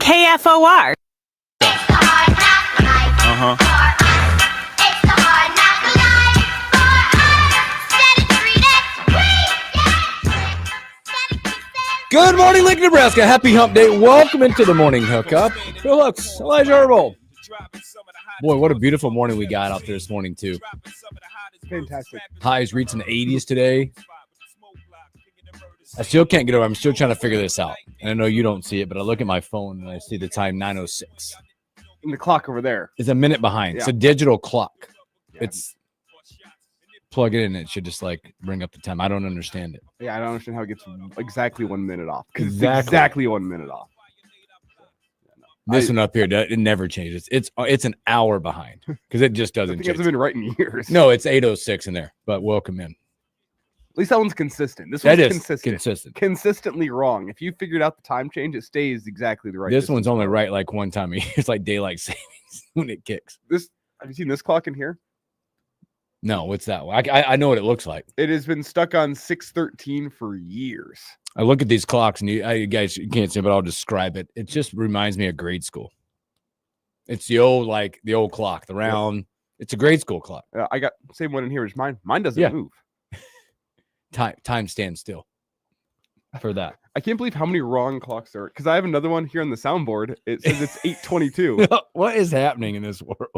KFOR. Good morning, Lincoln, Nebraska. Happy hump day. Welcome into the morning hookup. Phil Hooks, Elijah Herbal. Boy, what a beautiful morning we got out there this morning, too. Fantastic. Highs reaching the 80s today. I still can't get over. I'm still trying to figure this out. And I know you don't see it, but I look at my phone and I see the time 9:06. And the clock over there. It's a minute behind. Yeah. It's a digital clock. Yeah. It's plug it in. It should just like bring up the time. I don't understand it. Yeah, I don't understand how it gets exactly 1 minute off. Because Exactly. it's exactly 1 minute off. This one up here, it never changes. It's an hour behind because it just I doesn't think it change. hasn't been right in years. No, it's 8:06 in there, but welcome in. At least that one's consistent. This That one's is consistent. Consistently wrong. If you figured out the time change, it stays exactly the right. This distance. one's only right like one time a year. It's like daylight savings when it kicks. Have you seen this clock in here? No, what's that one? I know what it looks like. It has been stuck on 6:13 for years. I look at these clocks, and you guys you can't see, but I'll describe it. It just reminds me of grade school. It's the old clock, the round. It's a grade school clock. I got the same one in here as mine. Mine doesn't move. Time stands still for that. I can't believe how many wrong clocks there are. Because I have another one here on the soundboard. It says it's 8:22. What is happening in this world?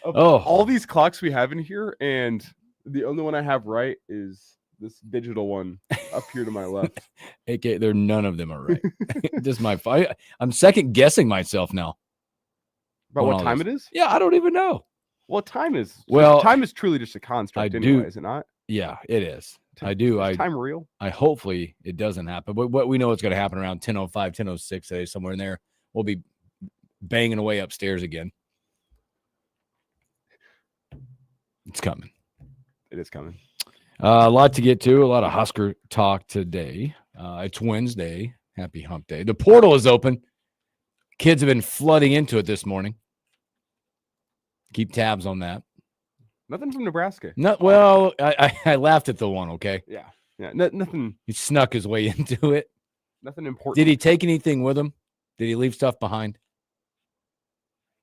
All these clocks we have in here, and the only one I have right is this digital one up here to my left. AK, none of them are right. Just my fight. I'm second guessing myself now. About what time it is? Yeah, I don't even know. What time is? Well, time is truly just a construct anyway, is it not? Yeah, it is. Is time real? I hopefully it doesn't happen. But what we know it's going to happen around 10:05, 10:06 today, somewhere in there. We'll be banging away upstairs again. It's coming. It is coming. A lot to get to. A lot of Husker talk today. It's Wednesday. Happy hump day. The portal is open. Kids have been flooding into it this morning. Keep tabs on that. Nothing from Nebraska. Well, I laughed at the one, okay? Yeah. Nothing. He snuck his way into it. Nothing important. Did he take anything with him? Did he leave stuff behind?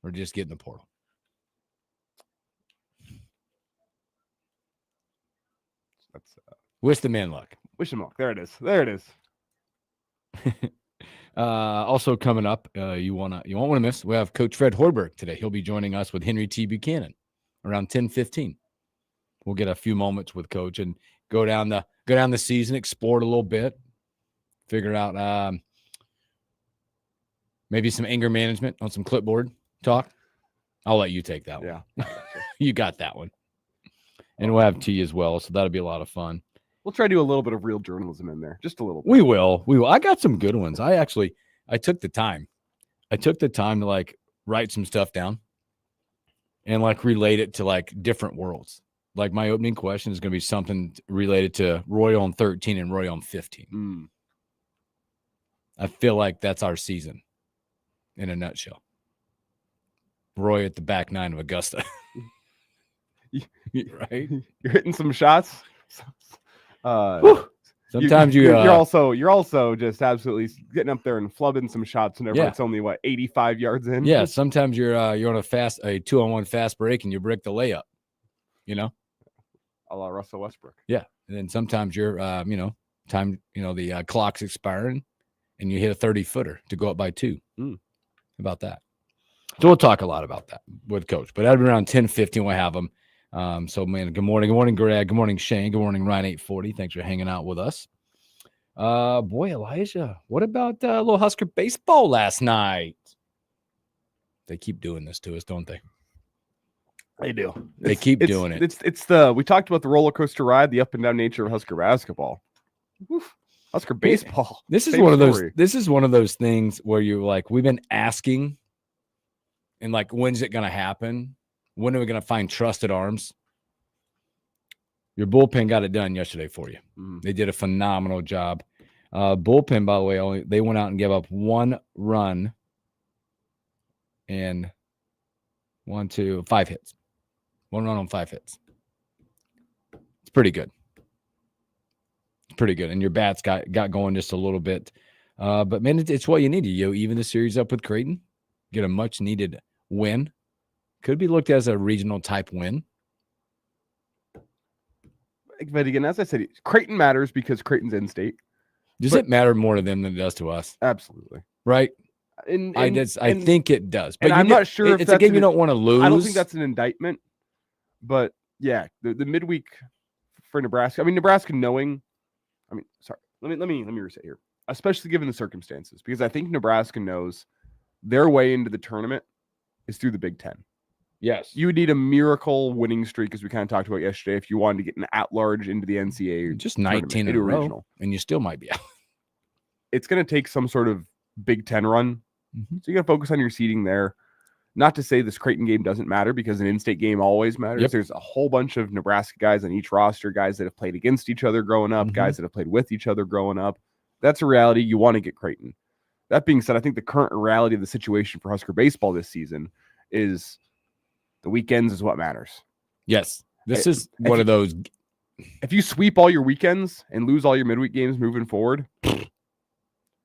Or just get in the portal? That's Wish the man luck. Wish him luck. There it is. There it is. Also coming up, you won't want to miss. We have Coach Fred Hoiberg today. He'll be joining us with Henry T. Buchanan around 10:15. We'll get a few moments with Coach and go down the season, explore it a little bit, figure out maybe some anger management on some clipboard talk. I'll let you take that one. Yeah, you got that one. And we'll have tea as well, so that'll be a lot of fun. We'll try to do a little bit of real journalism in there, just a little bit. We will. I got some good ones. I took the time. I took the time to like write some stuff down and like relate it to like different worlds. Like my opening question is going to be something related to Roy on 13 and Roy on 15. I feel like that's our season in a nutshell. Roy at the back nine of Augusta. Right? You're hitting some shots. Sometimes you're also just absolutely getting up there and flubbing some shots whenever it's only 85 yards in. Yeah, sometimes you're on a 2-on-1 fast break and you break the layup. You know, a la Russell Westbrook. Yeah, and then sometimes you're the clock's expiring and you hit a 30-footer to go up by 2. About that. So we'll talk a lot about that with Coach. But that'll be around 10:15. We'll have them. So, man, good morning. Good morning, Greg. Good morning, Shane. Good morning, Ryan 840. Thanks for hanging out with us. Boy, Elijah, what about a little Husker baseball last night? They keep doing this to us, don't they? They do. They keep doing it. We talked about the roller coaster ride, the up and down nature of Husker basketball. Oof. Husker baseball. This is one of those things where you're like, we've been asking, and like, when's it going to happen? When are we going to find trusted arms? Your bullpen got it done yesterday for you. They did a phenomenal job. Bullpen, by the way, they went out and gave up 1 run and 5 hits. 1 run on 5 hits. It's pretty good. It's pretty good. And your bats got going just a little bit But man, it's what you need. You even the series up with Creighton, get a much needed win. Could be looked as a regional type win. But again, as I said, Creighton matters because Creighton's in state. Does it matter more to them than it does to us? Absolutely. Right. I think it does. But I'm not sure if it's a game you don't want to lose. I don't think that's an indictment. But yeah, the midweek for Nebraska. I mean, Nebraska knowing. I mean, sorry. Let me reset here. Especially given the circumstances, because I think Nebraska knows their way into the tournament is through the Big Ten. Yes. You would need a miracle winning streak, as we kind of talked about yesterday, if you wanted to get an at-large into the NCAA. Just 19 in a row, and you still might be out. It's going to take some sort of Big Ten run. Mm-hmm. So you got to focus on your seeding there. Not to say this Creighton game doesn't matter, because an in-state game always matters. Yep. There's a whole bunch of Nebraska guys on each roster, guys that have played against each other growing up, guys that have played with each other growing up. That's a reality. You want to get Creighton. That being said, I think the current reality of the situation for Husker baseball this season is the weekends is what matters. Yes. This is one of those. If you sweep all your weekends and lose all your midweek games moving forward,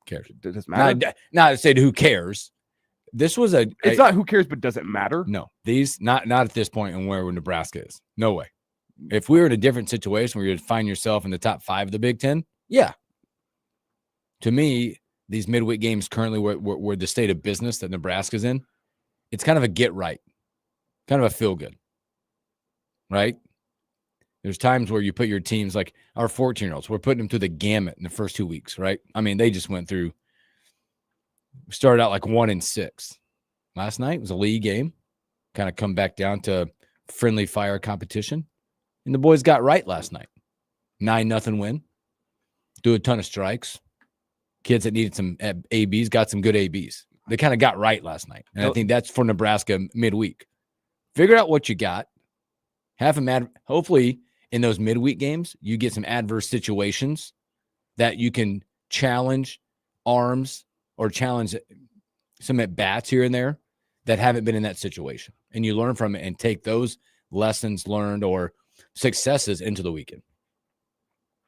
cares? Does it matter? Not to say who cares. This was it's not who cares, but does it matter? No, these not at this point in where Nebraska is. No way. If we were in a different situation where you'd find yourself in the top 5 of the Big Ten, yeah. To me, these midweek games currently where the state of business that Nebraska's in, it's kind of a get right, kind of a feel good, right? There's times where you put your teams, like our 14-year-olds, we're putting them through the gamut in the first 2 weeks, right? I mean, they just went through, started out like 1-6. Last night was a league game, kind of come back down to friendly fire competition. And the boys got right last night. 9-0 win. Do a ton of strikes. Kids that needed some ABs got some good ABs. They kind of got right last night. And I think that's for Nebraska midweek. Figure out what you got. Have them hopefully in those midweek games, you get some adverse situations that you can challenge arms or challenge some at-bats here and there that haven't been in that situation. And you learn from it and take those lessons learned or successes into the weekend.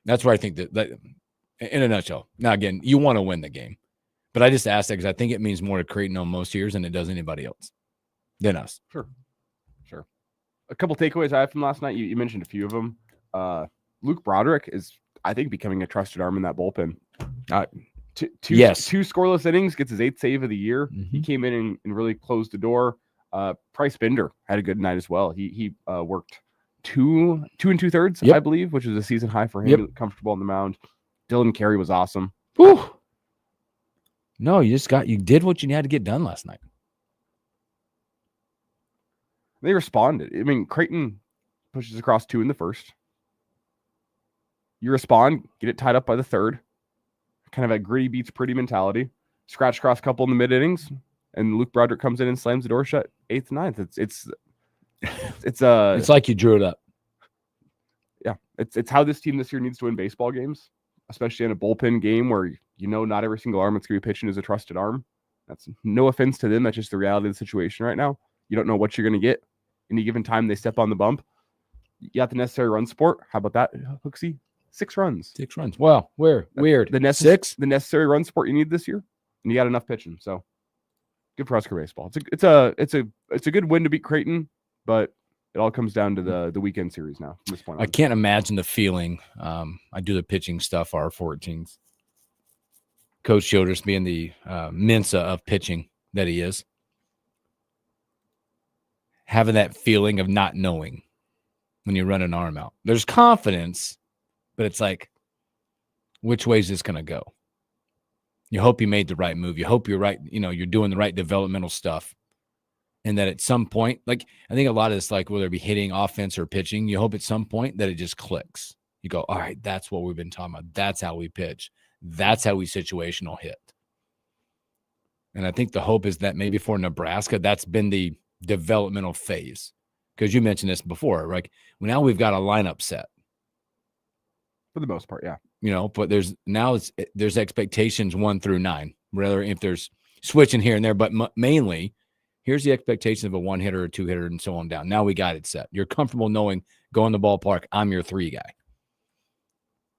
That's where I think that in a nutshell. Now, again, you want to win the game. But I just asked that because I think it means more to Creighton on most years than it does anybody else than us. Sure. A couple takeaways I have from last night. You mentioned a few of them. Luke Broderick is, I think, becoming a trusted arm in that bullpen. Two scoreless innings, gets his 8th save of the year. Mm-hmm. He came in and really closed the door. Price Bender had a good night as well. He worked 2 2/3, yep. I believe, which is a season high for him. Yep. Comfortable on the mound. Dylan Carey was awesome. Whew. No, you did what you had to get done last night. They responded. I mean, Creighton pushes across 2 in the first. You respond, get it tied up by the 3rd. Kind of a gritty beats pretty mentality. Scratch across a couple in the mid innings, and Luke Broderick comes in and slams the door shut 8th, 9th. It's like you drew it up. Yeah, it's how this team this year needs to win baseball games, especially in a bullpen game where not every single arm that's going to be pitching is a trusted arm. That's no offense to them. That's just the reality of the situation right now. You don't know what you're going to get. Any given time they step on the bump. You got the necessary run support. How about that, Hooksy? 6 runs. 6 runs. Wow, weird. The 6? The necessary run support you need this year, and you got enough pitching. So good for Husker baseball. It's a good win to beat Creighton, but it all comes down to the weekend series now from this point on. I can't imagine the feeling. I do the pitching stuff, our 14s. Coach Childress being the Mensa of pitching that he is. Having that feeling of not knowing when you run an arm out. There's confidence, but it's like, which way is this going to go? You hope you made the right move. You hope you're right. You're doing the right developmental stuff. And that at some point, like, I think a lot of this, like, whether it be hitting, offense, or pitching, you hope at some point that it just clicks. You go, all right, that's what we've been talking about. That's how we pitch. That's how we situational hit. And I think the hope is that maybe for Nebraska, that's been the developmental phase, because you mentioned this before, right? Now we've got a lineup set for the most part, yeah. But there's expectations 1 through 9. Rather, if there's switching here and there, but mainly, here's the expectation of a 1-hitter or 2-hitter and so on down. Now we got it set. You're comfortable knowing, go in the ballpark, I'm your 3 guy.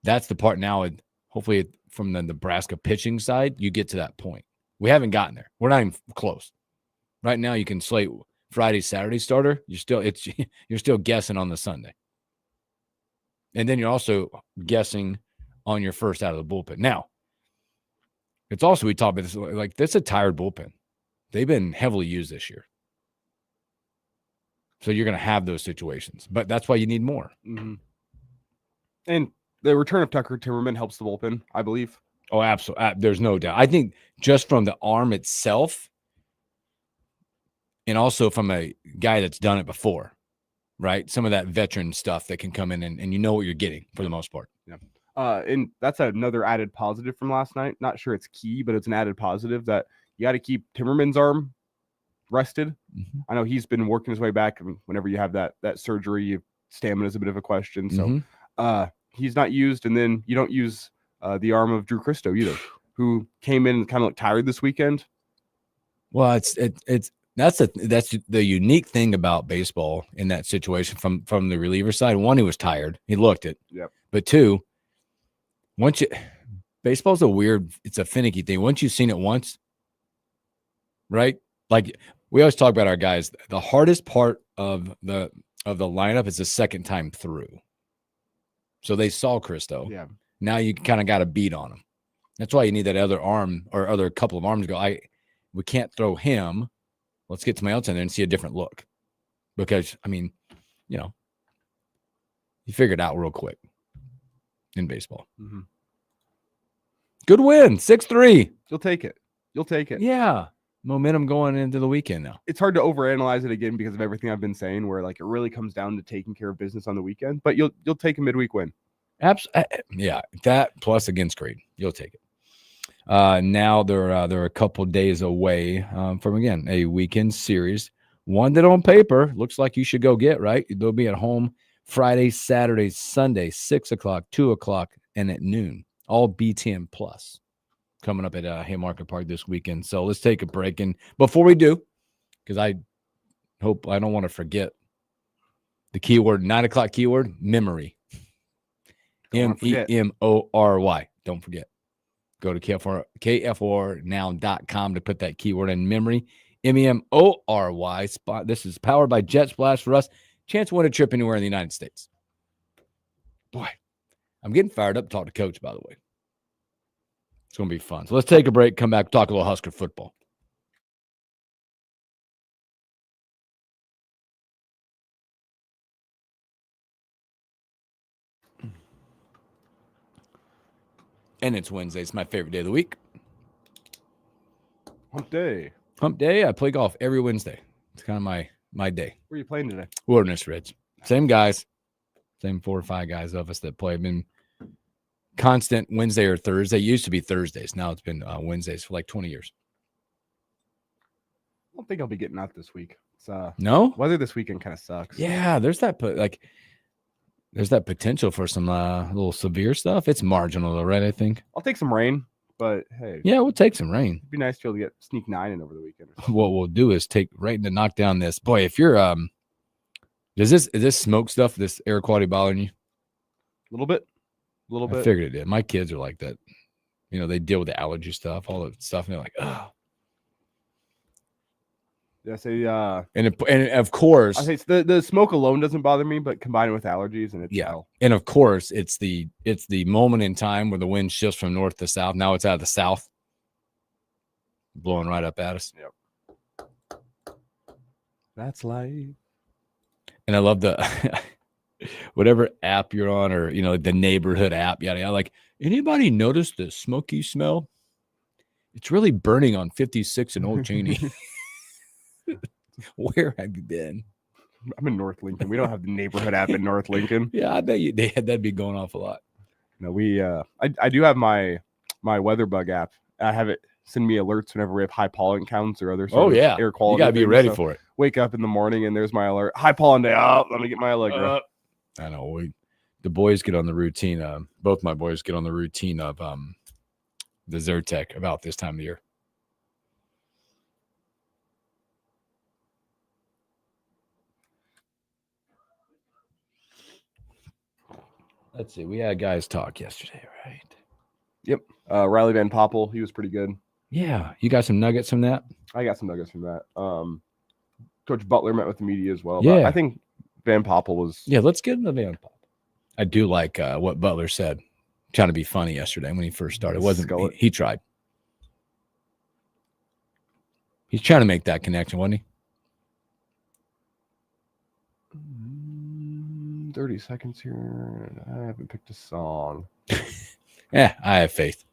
That's the part now. hopefully from the Nebraska pitching side, you get to that point. We haven't gotten there. We're not even close. Right now, you can slate Friday, Saturday starter. You're still guessing on the Sunday. And then you're also guessing on your first out of the bullpen. Now, it's also, we talked about this, like, that's a tired bullpen. They've been heavily used this year. So you're going to have those situations. But that's why you need more. Mm-hmm. And the return of Tucker Timmerman helps the bullpen, I believe. Oh, absolutely. There's no doubt. I think just from the arm itself, and also from a guy that's done it before, right? Some of that veteran stuff that can come in and you know what you're getting for the most part. Yeah. And that's another added positive from last night. Not sure it's key, but it's an added positive that you got to keep Timmerman's arm rested. Mm-hmm. I know he's been working his way back. And whenever you have that surgery, stamina is a bit of a question. So he's not used. And then you don't use the arm of Drew Christo either, who came in and kind of looked tired this weekend. Well, that's the unique thing about baseball in that situation from the reliever side. One, he was tired. He looked it. Yep. But two, baseball's it's a finicky thing. Once you've seen it once, right? Like we always talk about our guys, the hardest part of the lineup is the second time through. So they saw Christo. Yeah. Now you kind of got a beat on him. That's why you need that other arm or other couple of arms to go, we can't throw him. Let's get somebody else in there and see a different look. Because, I mean, you figure it out real quick in baseball. Mm-hmm. Good win, 6-3. You'll take it. Yeah. Momentum going into the weekend now. It's hard to overanalyze it again because of everything I've been saying, where like it really comes down to taking care of business on the weekend. But you'll take a midweek win. Yeah, that plus against Creighton, you'll take it. Now they're a couple days away from, again, a weekend series. One that on paper looks like you should go get, right? They'll be at home Friday, Saturday, Sunday, 6 o'clock, 2 o'clock, and at noon. All BTN plus coming up at Haymarket Park this weekend. So let's take a break. And before we do, because I don't want to forget the keyword, 9 o'clock keyword, memory. MEMORY. Don't forget. Go to KFORnow.com to put that keyword in, memory. MEMORY. This is powered by Jet Splash for us. Chance to win a trip anywhere in the United States. Boy, I'm getting fired up to talk to Coach, by the way. It's going to be fun. So let's take a break, come back, talk a little Husker football. And it's Wednesday. It's my favorite day of the week. Hump day. I play golf every Wednesday. It's kind of my day. Where are you playing today? Wilderness Ridge. Same guys. Same 4 or 5 guys of us that play. I've been constant Wednesday or Thursday. It used to be Thursdays. Now it's been Wednesdays for like 20 years. I don't think I'll be getting out this week. No? Weather this weekend kind of sucks. Yeah, there's that potential for some little severe stuff. It's marginal though, right? I think. I'll take some rain, but hey. Yeah, we'll take some rain. It'd be nice to be able to get sneak 9 in over the weekend. What we'll do is take rain to knock down this. Boy, if you're is this smoke stuff, this air quality bothering you? A little bit. I figured it did. My kids are like that. They deal with the allergy stuff, all that stuff, and they're like, oh. Yeah, say and of course, I say the smoke alone doesn't bother me, but combined with allergies and it's hell. And of course, it's the moment in time where the wind shifts from north to south. Now it's out of the south, blowing right up at us. Yep. That's life. And I love the whatever app you're on, or the neighborhood app, yada yada. Like, anybody notice the smoky smell? It's really burning on 56 and Old Cheney. Where have you been? I'm in North Lincoln. We don't have the neighborhood app in North Lincoln. Yeah, I bet that'd be going off a lot. No, I do have my weather bug app. I have it send me alerts whenever we have high pollen counts or other sort of air quality. You gotta be ready for it. Wake up in the morning and there's my alert. High pollen day. Oh, let me get my Allegra. I know. The boys get on the routine. Both my boys get on the routine of the Zyrtec about this time of year. Let's see. We had guys talk yesterday, right? Yep. Riley Van Poppel, he was pretty good. Yeah. You got some nuggets from that? I got some nuggets from that. Coach Butler met with the media as well. Yeah. But I think Van Poppel was. Yeah, let's get into Van Poppel. I do like what Butler said, trying to be funny yesterday when he first started. It wasn't he tried. He's trying to make that connection, wasn't he? 30 seconds here. I haven't picked a song. Yeah, I have faith.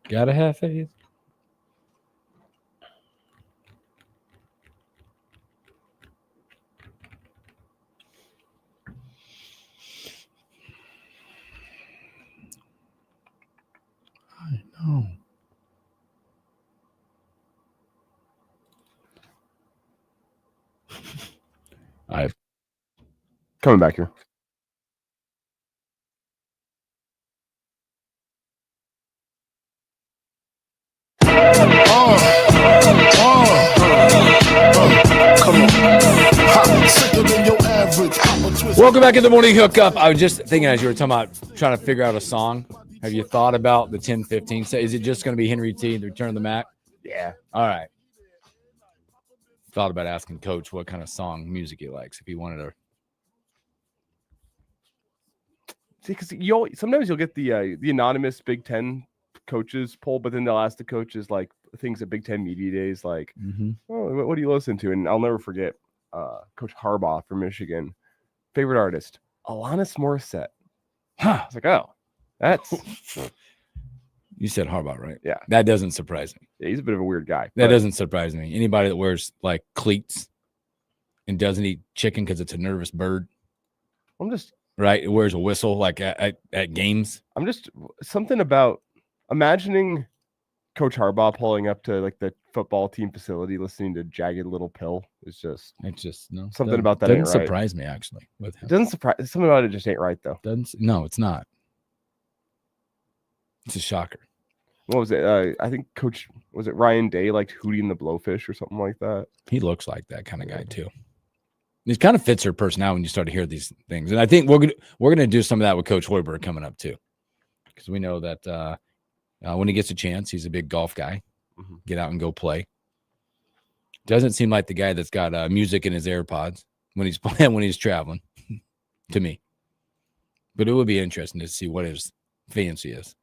Gotta have faith. I know. I'm coming back here. Welcome back in the morning hookup. I was just thinking as you were talking about trying to figure out a song. Have you thought about the 10-15? So is it just going to be Henry T, the Return of the Mac? Yeah. All right. Thought about asking Coach what kind of song music he likes if he wanted to. See, because sometimes you'll get the anonymous Big Ten coaches poll, but then they'll ask the coaches like things at Big Ten media days, like, "Oh, what do you listen to?" And I'll never forget Coach Harbaugh from Michigan, favorite artist Alanis Morissette. I was like, "Oh, that's." You said Harbaugh, right? Yeah. That doesn't surprise me. Yeah, he's a bit of a weird guy. That doesn't surprise me. Anybody that wears like cleats and doesn't eat chicken because it's a nervous bird. I'm just right. It wears a whistle like at games. I'm just something about imagining Coach Harbaugh pulling up to like the football team facility, listening to Jagged Little Pill. It's just no something about that doesn't ain't surprise me actually. With him. It doesn't surprise. Something about it just ain't right though. No, it's not. It's a shocker. What was it? I think was it Ryan Day liked Hootie and the Blowfish or something like that? He looks like that kind of guy too. It kind of fits her personality when you start to hear these things. And I think we're gonna do some of that with Coach Hoiberg coming up too. Because we know that when he gets a chance, he's a big golf guy. Get out and go play. Doesn't seem like the guy that's got music in his AirPods when he's playing, when he's traveling to me. But it would be interesting to see what his fancy is.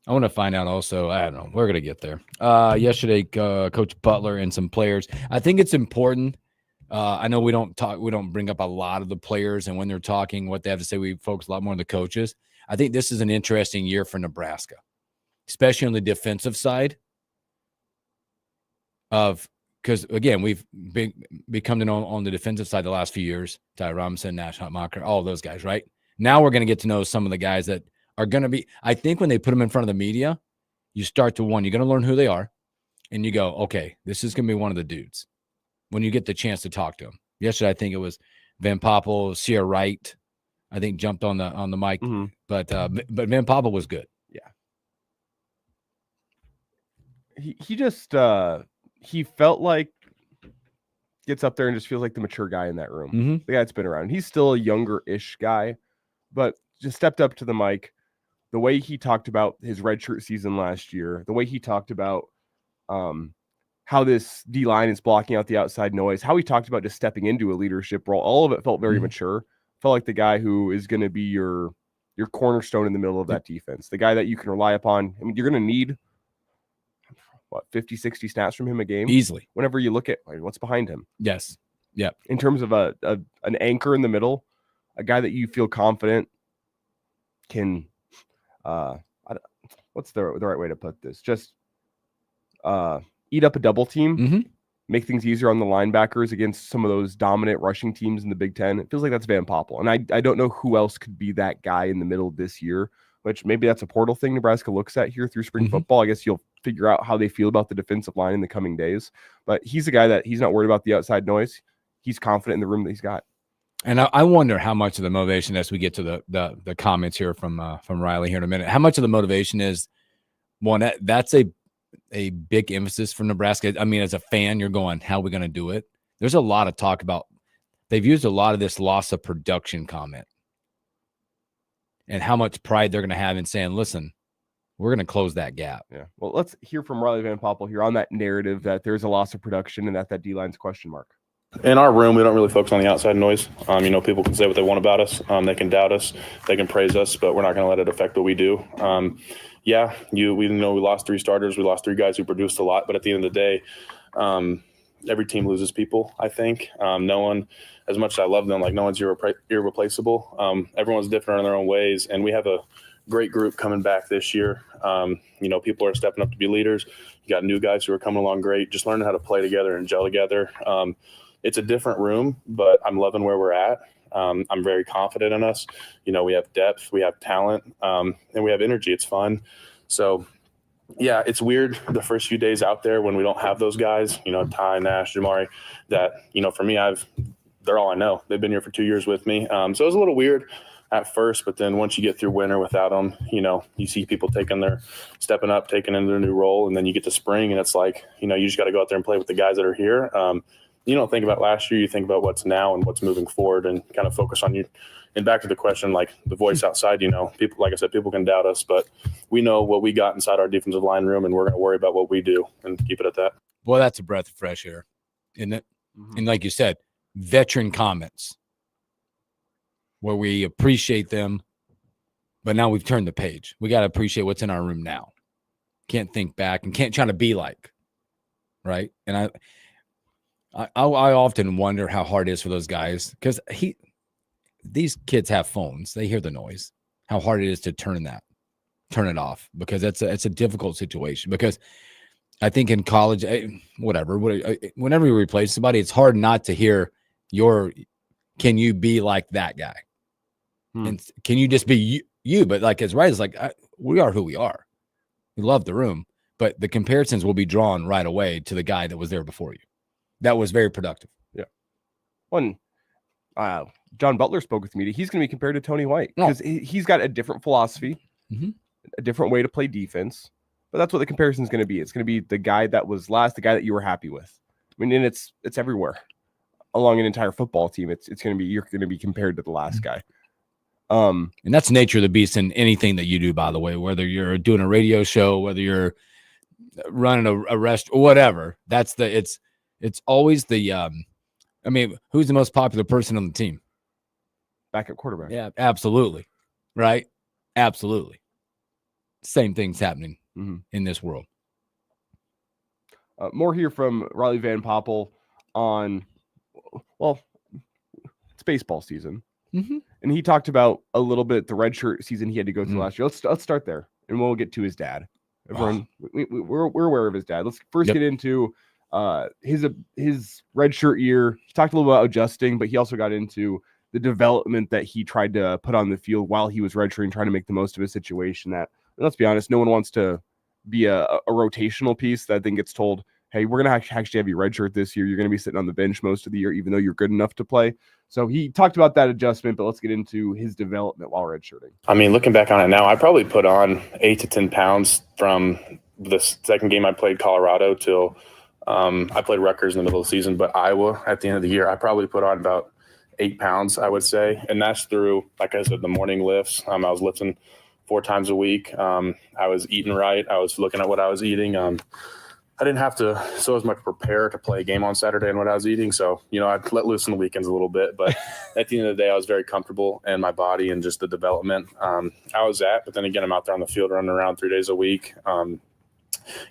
I want to find out also, I don't know, we're going to get there. Yesterday, Coach Butler and some players. I think it's important. I know we don't bring up a lot of the players, and when they're talking, what they have to say, we focus a lot more on the coaches. I think this is an interesting year for Nebraska, especially on the defensive side because again, we've become to know on the defensive side the last few years, Ty Robinson, Nash Hutmacher, all those guys, right? Now we're going to get to know some of the guys that are going to be, I think when they put them in front of the media, you start to you're going to learn who they are, and you go, okay, this is going to be one of the dudes when you get the chance to talk to them. Yesterday, I think it was Van Poppel, Sierra Wright, I think jumped on the mic, but Van Poppel was good. Yeah. He just he felt like gets up there and just feels like the mature guy in that room. The guy that's been around. He's still a younger-ish guy, but just stepped up to the mic. The way he talked about his redshirt season last year, the way he talked about how this D-line is blocking out the outside noise, how he talked about just stepping into a leadership role, all of it felt very mature. Felt like the guy who is going to be your cornerstone in the middle of that defense, the guy that you can rely upon. I mean, you're going to need, 50, 60 snaps from him a game? Easily. Whenever you look at what's behind him. Yes. Yeah. In terms of an anchor in the middle, a guy that you feel confident can what's the right way to put this? Just eat up a double team, make things easier on the linebackers against some of those dominant rushing teams in the Big Ten. It feels like that's Van Poppel. And I don't know who else could be that guy in the middle this year, which maybe that's a portal thing Nebraska looks at here through spring football. I guess you'll figure out how they feel about the defensive line in the coming days. But he's a guy that he's not worried about the outside noise. He's confident in the room that he's got. And I wonder how much of the motivation, as we get to the comments here from Riley here in a minute, how much of the motivation is one that's a big emphasis for Nebraska. I mean, as a fan, you're going, how are we going to do it? There's a lot of talk about, they've used a lot of this loss of production comment. and how much pride they're going to have in saying, listen, we're going to close that gap. Yeah. Well, let's hear from Riley Van Poppel here on that narrative that there's a loss of production and that D-line's question mark. In our room, we don't really focus on the outside noise. People can say what they want about us. They can doubt us. They can praise us, but we're not going to let it affect what we do. We lost 3 starters. We lost 3 guys who produced a lot, but at the end of the day, every team loses people, I think. No one, as much as I love them, no one's irreplaceable. Everyone's different in their own ways, and we have a great group coming back this year. People are stepping up to be leaders. You got new guys who are coming along great, just learning how to play together and gel together. It's a different room, but I'm loving where we're at. I'm very confident in us. We have depth, we have talent, and we have energy. It's fun. So, yeah, it's weird the first few days out there when we don't have those guys, Ty, Nash, Jamari, that, for me, they're all I know. They've been here for 2 years with me. So it was a little weird at first, but then once you get through winter without them, you see people stepping up, taking into their new role, and then you get to spring and it's you just got to go out there and play with the guys that are here. You don't think about last year, you think about what's now and what's moving forward and kind of focus on you. And back to the question, the voice outside, people, like I said, people can doubt us, but we know what we got inside our defensive line room and we're going to worry about what we do and keep it at that. Well, that's a breath of fresh air, isn't it? Mm-hmm. And like you said, veteran comments where we appreciate them, but now we've turned the page. We got to appreciate what's in our room now. Can't think back and can't try to be like, right? And I often wonder how hard it is for those guys because these kids have phones. They hear the noise. How hard it is to turn it off because it's a difficult situation. Because I think in college, whenever you replace somebody, it's hard not to hear can you be like that guy? And can you just be you? But as right, it's we are who we are. We love the room, but the comparisons will be drawn right away to the guy that was there before you. That was very productive. Yeah. When John Butler spoke with me, he's going to be compared to Tony White because he's got a different philosophy, a different way to play defense. But that's what the comparison is going to be. It's going to be the guy that was last, the guy that you were happy with. I mean, and it's everywhere along an entire football team. You're going to be compared to the last guy. And that's the nature of the beast in anything that you do, by the way, whether you're doing a radio show, whether you're running a restaurant or whatever, it's always who's the most popular person on the team? Backup quarterback. Yeah, absolutely. Right. Absolutely. Same thing's happening in this world. More here from Riley Van Poppel on, it's baseball season. And he talked about a little bit the redshirt season he had to go through last year. Let's start there, and we'll get to his dad. Everyone, we're aware of his dad. Let's first get into his redshirt year. He talked a little about adjusting, but he also got into the development that he tried to put on the field while he was redshirting, trying to make the most of a situation that, let's be honest, no one wants to be a rotational piece that then gets told, hey, we're going to actually have you redshirt this year. You're going to be sitting on the bench most of the year, even though you're good enough to play. So he talked about that adjustment, but let's get into his development while redshirting. I mean, looking back on it now, I probably put on 8 to 10 pounds from the second game I played Colorado till I played Rutgers in the middle of the season, but Iowa at the end of the year, I probably put on about 8 pounds, I would say. And that's through, like I said, the morning lifts. I was lifting 4 times a week. I was eating right. I was looking at what I was eating. I didn't have to so as much prepare to play a game on Saturday and what I was eating. So, I'd let loose on the weekends a little bit. But at the end of the day, I was very comfortable in my body and just the development I was at. But then again, I'm out there on the field running around 3 days a week,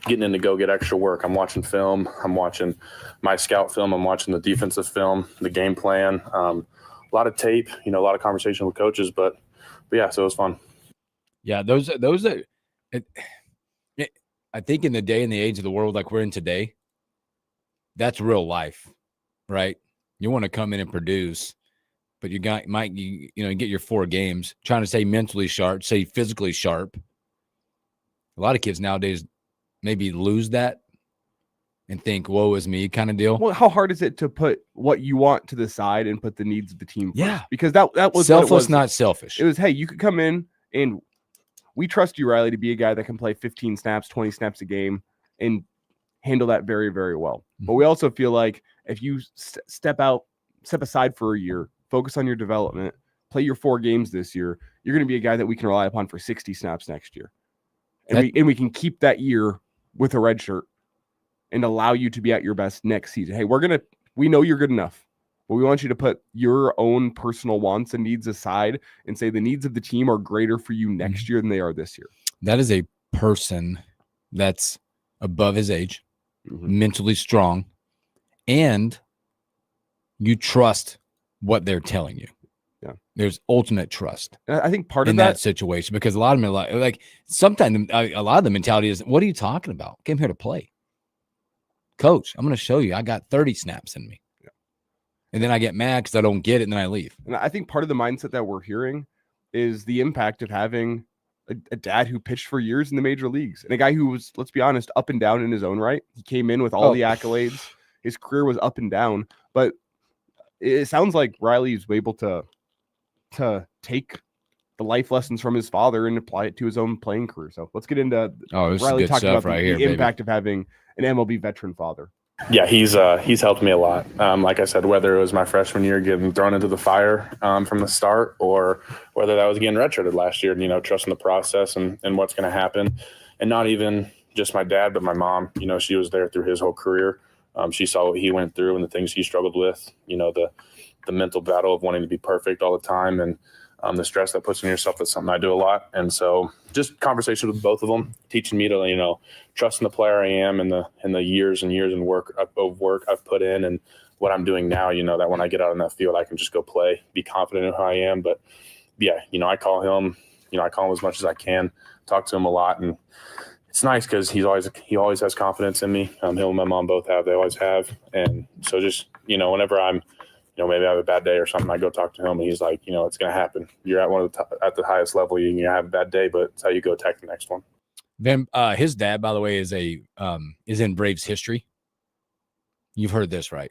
getting in to go get extra work. I'm watching film. I'm watching my scout film. I'm watching the defensive film, the game plan, a lot of tape, a lot of conversation with coaches. But yeah, so it was fun. Yeah, those are I think in the day and the age of the world like we're in today, that's real life, right? You want to come in and produce, but you might get your 4 games, trying to stay mentally sharp, stay physically sharp. A lot of kids nowadays maybe lose that and think, woe is me kind of deal. Well, how hard is it to put what you want to the side and put the needs of the team first? Yeah. Because that was selfless, not selfish. It was, hey, you could come in and we trust you, Riley, to be a guy that can play 15 snaps, 20 snaps a game and handle that very, very well. But we also feel like if you step aside for a year, focus on your development, play your 4 games this year, you're going to be a guy that we can rely upon for 60 snaps next year. And we can keep that year with a red shirt and allow you to be at your best next season. Hey, we know you're good enough, but we want you to put your own personal wants and needs aside and say the needs of the team are greater for you next year than they are this year. That is a person that's above his age, mentally strong, and you trust what they're telling you. Yeah, there's ultimate trust. And I think part of that situation, because a lot of them are like sometimes a lot of the mentality is, what are you talking about? I came here to play. Coach, I'm going to show you. I got 30 snaps in me. Yeah. And then I get mad because I don't get it, and then I leave. And I think part of the mindset that we're hearing is the impact of having a dad who pitched for years in the major leagues and a guy who was, let's be honest, up and down in his own right. He came in with all the accolades. His career was up and down, but it sounds like Riley's able to take the life lessons from his father and apply it to his own playing career. So let's get into Riley talking about the impact of having an MLB veteran father. Yeah, he's helped me a lot. Like I said, whether it was my freshman year getting thrown into the fire from the start, or whether that was getting redshirted last year, trusting the process and what's going to happen. And not even just my dad, but my mom, she was there through his whole career. She saw what he went through and the things he struggled with, the mental battle of wanting to be perfect all the time, and the stress that puts on yourself. That's something I do a lot. And so just conversations with both of them, teaching me to, trust in the player I am and the years and years of work I've put in and what I'm doing now, that when I get out on that field, I can just go play, be confident in who I am. But yeah, I call him as much as I can, talk to him a lot. And it's nice because he always has confidence in me. Him and my mom both have, they always have. And so just, whenever I'm, maybe I have a bad day or something, I go talk to him and he's like, it's going to happen. You're at the highest level. You're going to have a bad day, but it's how you go attack the next one. Then his dad, by the way, is in Braves history. You've heard this, right?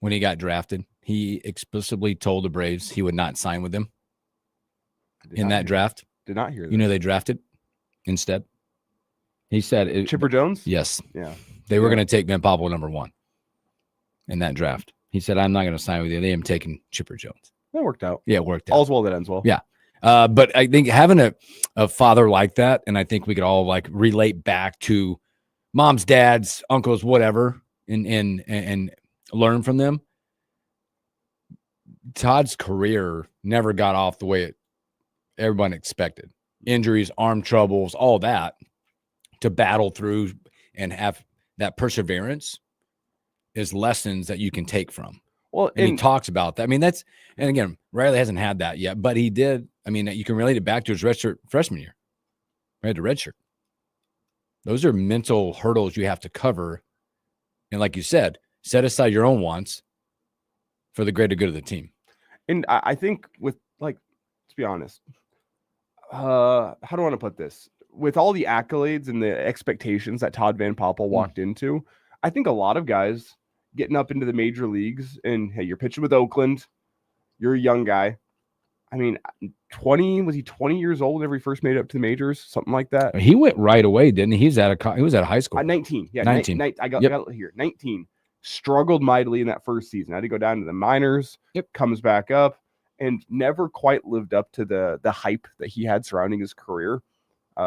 When he got drafted, he explicitly told the Braves he would not sign with them in that draft. Did not hear that. They drafted instead. He said Chipper Jones? Yes. Yeah. They were going to take Ben Popple number 1 in that draft. He said, I'm not going to sign with you. They am taking Chipper Jones. That worked out. Yeah, it worked out. All's well that ends well. Yeah. But I think having a father like that, and I think we could all relate back to moms, dads, uncles, whatever, and learn from them. Todd's career never got off the way everyone expected. Injuries, arm troubles, all that, to battle through and have that perseverance is lessons that you can take from. Well, and he talks about that. I mean, and again, Riley hasn't had that yet, but he did. I mean, you can relate it back to his redshirt freshman year. He had the redshirt. Those are mental hurdles you have to cover. And like you said, set aside your own wants for the greater good of the team. And I think let's be honest, how do I want to put this? With all the accolades and the expectations that Todd Van Poppel walked into, I think a lot of guys getting up into the major leagues and, hey, you're pitching with Oakland, you're a young guy. I mean, 20 years old whenever he first made it up to the majors, something like that? He went right away, didn't he? He was at high school. 19. Yeah, 19. I got it here. 19. Struggled mightily in that first season. Had to go down to the minors. Comes back up and never quite lived up to the hype that he had surrounding his career.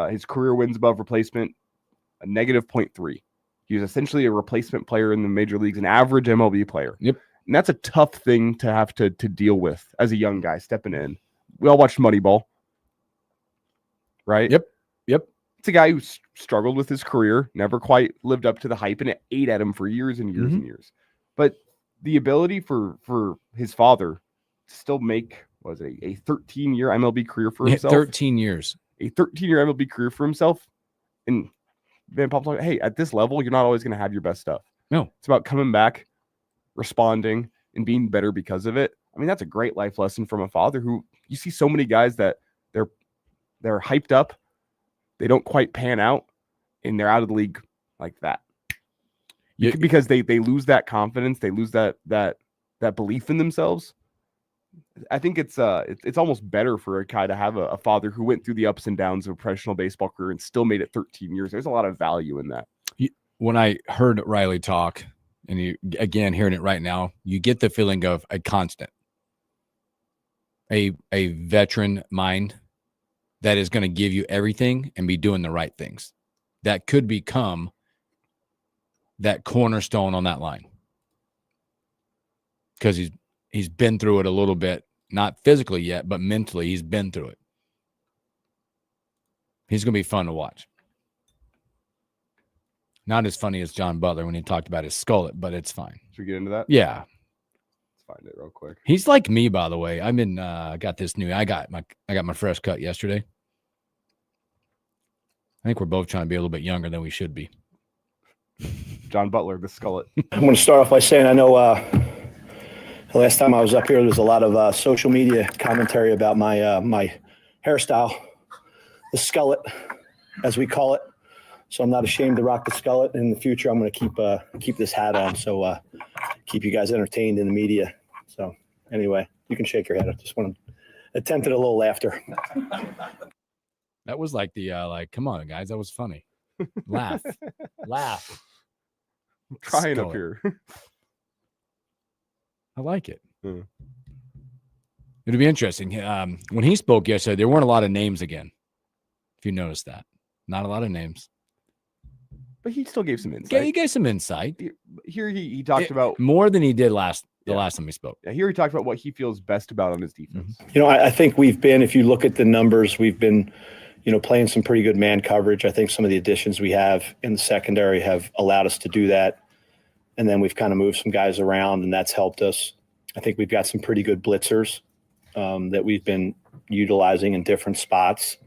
His career wins above replacement, a -0.3. He was essentially a replacement player in the major leagues, an average MLB player. Yep. And that's a tough thing to have to deal with as a young guy stepping in. We all watched Moneyball, right? Yep. It's a guy who struggled with his career, never quite lived up to the hype, and it ate at him for years and years and years. But the ability for his father to still make, a 13-year MLB career for himself? 13 years. A 13-year MLB career for himself. And Van Poppel's like, hey, at this level, you're not always going to have your best stuff. No. It's about coming back, responding, and being better because of it. I mean, that's a great life lesson from a father who you see so many guys that they're hyped up, they don't quite pan out, and they're out of the league like that. Because they lose that confidence, they lose that belief in themselves. I think it's almost better for a guy to have a father who went through the ups and downs of a professional baseball career and still made it 13 years. There's a lot of value in that. When I heard Riley talk, and again hearing it right now, you get the feeling of a constant. a veteran mind that is going to give you everything and be doing the right things. That could become that cornerstone on that line. Because he's been through it a little bit, not physically yet, but mentally he's been through it. He's going to be fun to watch. Not as funny as John Butler when he talked about his skullet, but it's fine. Should we get into that? Yeah. Let's find it real quick. He's like me, by the way. I'm in got this new I got my fresh cut yesterday. I think we're both trying to be a little bit younger than we should be. John Butler, the skullet. I'm going to start off by saying I know the last time I was up here, there was a lot of social media commentary about my my hairstyle, the skullet, as we call it. So I'm not ashamed to rock the skullet. In the future, I'm going to keep this hat on, so keep you guys entertained in the media. So anyway, you can shake your head. I just want to attempt at a little laughter. That was like the come on, guys, that was funny. Laugh. Laugh. I'm trying Skullet. up here. I like it. Hmm. It'll be interesting. When he spoke yesterday, there weren't a lot of names again. If you noticed that. Not a lot of names. But he still gave some insight. Yeah, he gave some insight. Here he talked about more than he did last time he spoke. Yeah, here he talked about what he feels best about on his defense. You know, I think we've been, if you look at the numbers, we've been, playing some pretty good man coverage. I think some of the additions we have in the secondary have allowed us to do that. And then we've kind of moved some guys around, and that's helped us. I think we've got some pretty good blitzers that we've been utilizing in different spots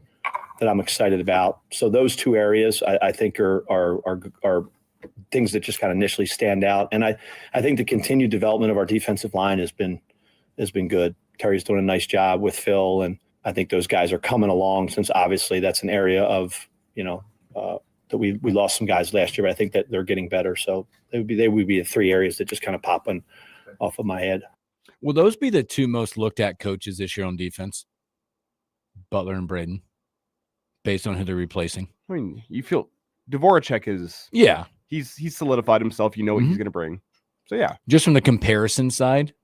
that I'm excited about. So those two areas I think are things that just kind of initially stand out. And I think the continued development of our defensive line has been good. Terry's doing a nice job with Phil, and I think those guys are coming along, since obviously that's an area of, that we lost some guys last year, but I think that they're getting better. So they would be the three areas that just kind of popping off of my head. Will those be the two most looked at coaches this year on defense? Butler and Braden, based on who they're replacing. I mean, you feel Dvorak is he's solidified himself. You know what he's going to bring. So yeah, just from the comparison side,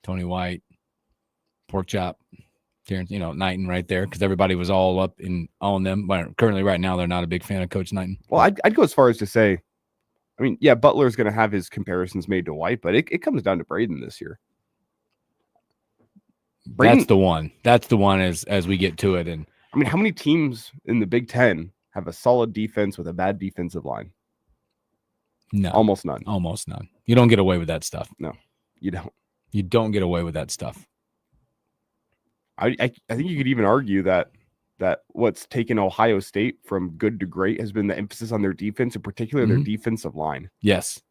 Tony White, Pork Chop, Terrence, Knighton right there, because everybody was all up on them. But currently, right now, they're not a big fan of Coach Knighton. Well, I'd go as far as to say, I mean, yeah, Butler's going to have his comparisons made to White, but it comes down to Braden this year. That's the one. That's the one as we get to it. And I mean, how many teams in the Big Ten have a solid defense with a bad defensive line? No. Almost none. Almost none. You don't get away with that stuff. No, you don't. You don't get away with that stuff. I think you could even argue that what's taken Ohio State from good to great has been the emphasis on their defense, in particular their defensive line. Yes.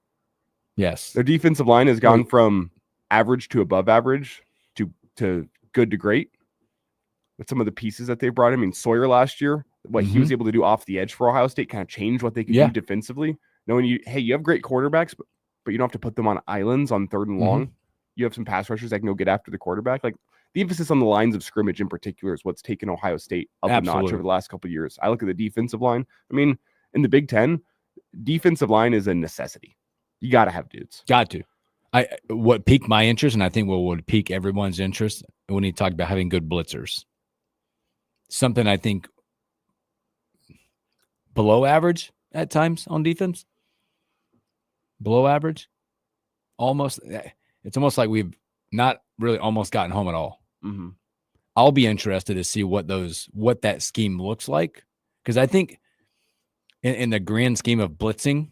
Their defensive line has gone from average to above average to good to great with some of the pieces that they brought in. I mean, Sawyer last year, what he was able to do off the edge for Ohio State kind of changed what they could do defensively. Knowing you have great quarterbacks, but you don't have to put them on islands on third and long. You have some pass rushers that can go get after the quarterback. Like, the emphasis on the lines of scrimmage in particular is what's taken Ohio State up a notch over the last couple of years. I look at the defensive line. I mean, in the Big Ten, defensive line is a necessity. You got to have dudes. Got to. What piqued my interest, and I think what would pique everyone's interest when he talked about having good blitzers. Something I think below average at times on defense. Below average. Almost. It's almost like we've not really almost gotten home at all. I'll be interested to see what that scheme looks like, because I think in the grand scheme of blitzing,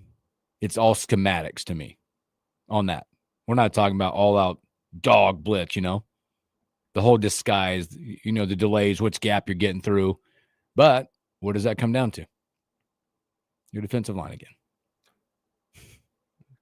it's all schematics to me on that. We're not talking about all out dog blitz, the whole disguise, the delays, which gap you're getting through. But what does that come down to? Your defensive line again.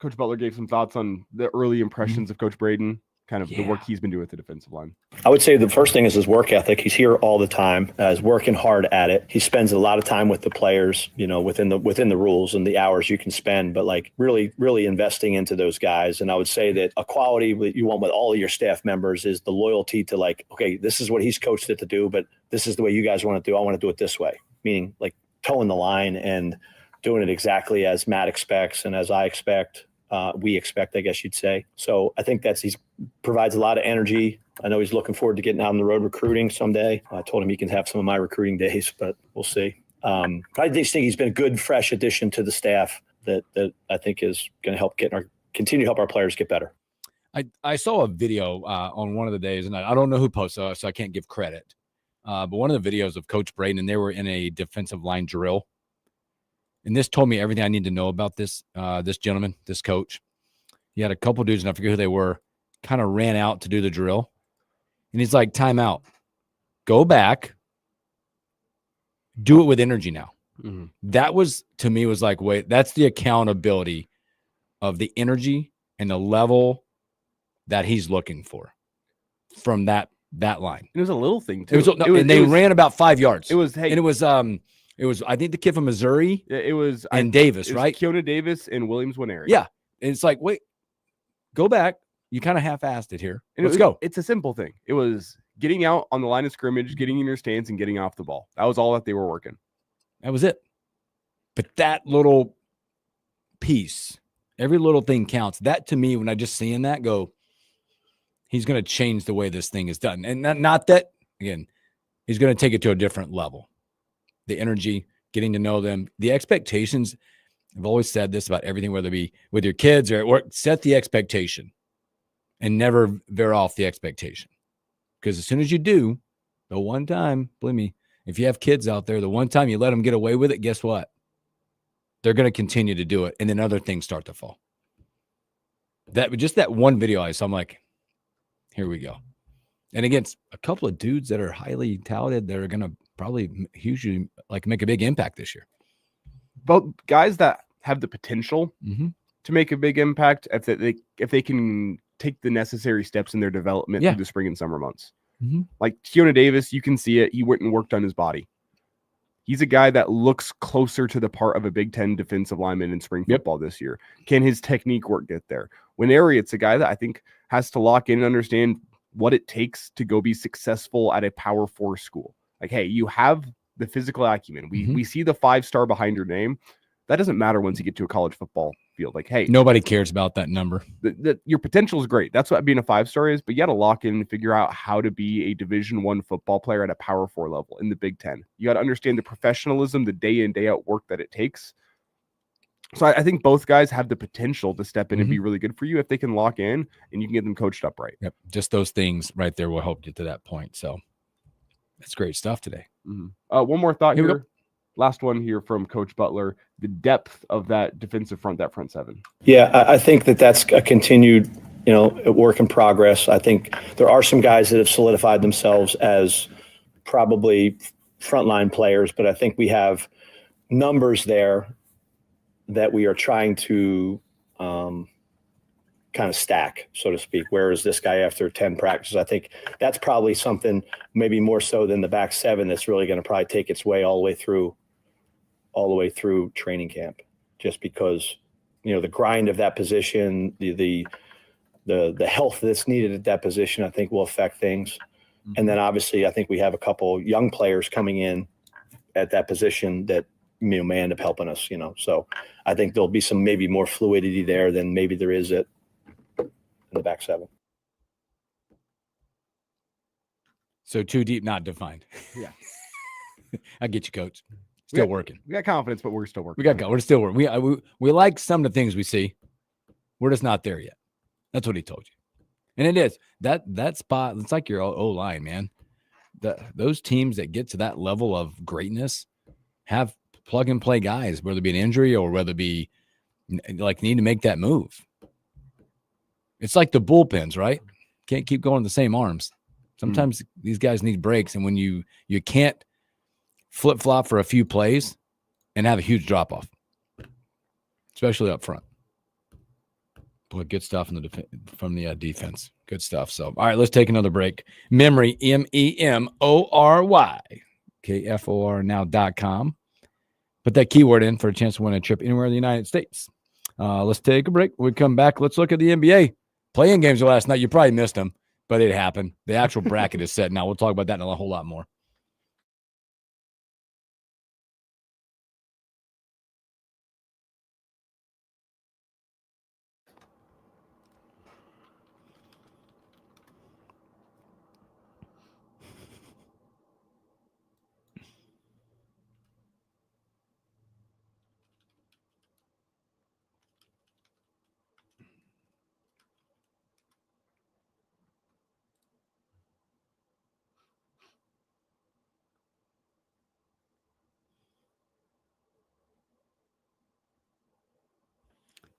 Coach Butler gave some thoughts on the early impressions of Coach Braden, kind of the work he's been doing with the defensive line. I would say the first thing is his work ethic. He's here all the time. He's working hard at it. He spends a lot of time with the players, within the rules and the hours you can spend, but like really, really investing into those guys. And I would say that a quality that you want with all of your staff members is the loyalty to, like, okay, this is what he's coached it to do, but this is the way you guys want to do. I want to do it this way. Meaning, like, towing the line and doing it exactly as Matt expects and as I expect. we expect, I guess you'd say. So I think he provides a lot of energy. I know he's looking forward to getting out on the road recruiting someday. I told him he can have some of my recruiting days, but we'll see. I just think he's been a good, fresh addition to the staff that I think is going to continue to help our players get better. I saw a video on one of the days, and I don't know who posted it, so I can't give credit. But one of the videos of Coach Braden, and they were in a defensive line drill. And this told me everything I need to know about this gentleman, this coach. He had a couple dudes, and I forget who they were, kind of ran out to do the drill. And he's like, time out. Go back. Do it with energy now. Mm-hmm. That was, to me, was like, wait, that's the accountability of the energy and the level that he's looking for from that line. It was a little thing too. They ran about 5 yards. It was, it was I think the kid from Missouri. It was Davis, right? Keona Davis and Williams Winery. Yeah, and it's like, wait, go back. You kind of half-assed it here. And Let's go. It's a simple thing. It was getting out on the line of scrimmage, getting in your stance, and getting off the ball. That was all that they were working. That was it. But that little piece, every little thing counts. That, to me, when I just seeing that go, he's going to change the way this thing is done. And not that, again, he's going to take it to a different level. The energy, getting to know them, the expectations. I've always said this about everything, whether it be with your kids or at work, set the expectation and never veer off the expectation. Because as soon as you do, the one time, believe me, if you have kids out there, the one time you let them get away with it, guess what? They're going to continue to do it. And then other things start to fall. Just that one video I saw, I'm like, here we go. And against a couple of dudes that are highly touted, they're going to probably hugely make a big impact this year. But guys that have the potential Mm-hmm. to make a big impact, if they can take the necessary steps in their development through the spring and summer months. Mm-hmm. Like Keona Davis, you can see it. He went and worked on his body. He's a guy that looks closer to the part of a Big Ten defensive lineman in spring football this year. Can his technique work get there? Winery, it's a guy that I think has to lock in and understand what it takes to go be successful at a Power 4 school. Like, hey, you have the physical acumen. We see the 5-star behind your name. That doesn't matter once you get to a college football field. Like, hey, nobody cares about that number. Your potential is great. That's what being a 5-star is. But you got to lock in and figure out how to be a Division I football player at a Power 4 level in the Big Ten. You got to understand the professionalism, the day in, day out work that it takes. So I think both guys have the potential to step in and be really good for you if they can lock in and you can get them coached up right. Yep. Just those things right there will help get to that point. So that's great stuff today. One more thought Here we here. go. Last one here from Coach Butler, the depth of that defensive front, that front seven. Yeah, I think that's a continued, work in progress. I think there are some guys that have solidified themselves as probably frontline players, but I think we have numbers there that we are trying to kind of stack, so to speak. Where is this guy after 10 practices? I think that's probably something maybe more so than the back seven that's really going to probably take its way all the way through training camp, just because, the grind of that position, the health that's needed at that position, I think will affect things. And then obviously I think we have a couple young players coming in at that position that, may end up helping us, so I think there'll be some maybe more fluidity there than maybe there is in the back seven. So too deep, not defined. Yeah. I get you, Coach. Still working. We got confidence, but we're still working. We're still working. We like some of the things we see. We're just not there yet. That's what he told you. And it is that spot. It's like your O-line, man. Those teams that get to that level of greatness have plug and play guys, whether it be an injury or whether it be need to make that move. It's like the bullpens, right? Can't keep going the same arms. Sometimes these guys need breaks, and when you can't flip-flop for a few plays and have a huge drop-off, especially up front. Boy, good stuff from the defense. Good stuff. So, all right, let's take another break. Memory, MEMORY, KFORnow.com. Put that keyword in for a chance to win a trip anywhere in the United States. Let's take a break. When we come back, let's look at the NBA. Play-in games last night. You probably missed them, but it happened. The actual bracket is set now. We'll talk about that and a whole lot more.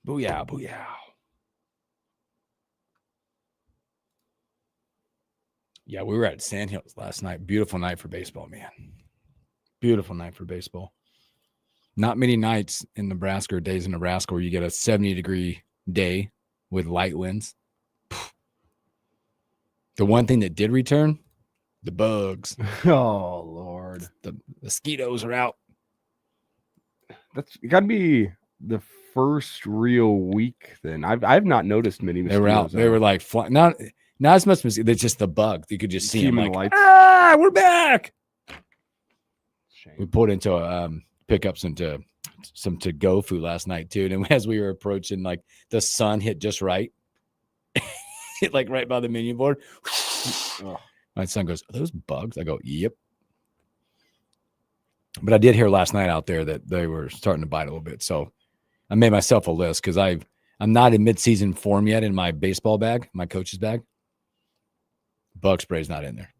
Booyah, booyah. Yeah, we were at Sand Hills last night. Beautiful night for baseball, man. Beautiful night for baseball. Not many nights in Nebraska or days in Nebraska where you get a 70-degree day with light winds. The one thing that did return, the bugs. Oh, Lord. The mosquitoes are out. That's got to be the first real week then. I've not noticed many They were out. mosquitoes. They were like flying. Not as much mosquito. It's just the bug. You could just see them in the like, lights. we're back. Shame. We pulled into a pick up some to-go food last night too. And as we were approaching, like the sun hit just right. Hit like right by the menu board. Oh. My son goes, "Are those bugs?" I go, "Yep." But I did hear last night out there that they were starting to bite a little bit. So I made myself a list because I'm not in mid-season form yet in my baseball bag, my coach's bag. Bug spray's not in there.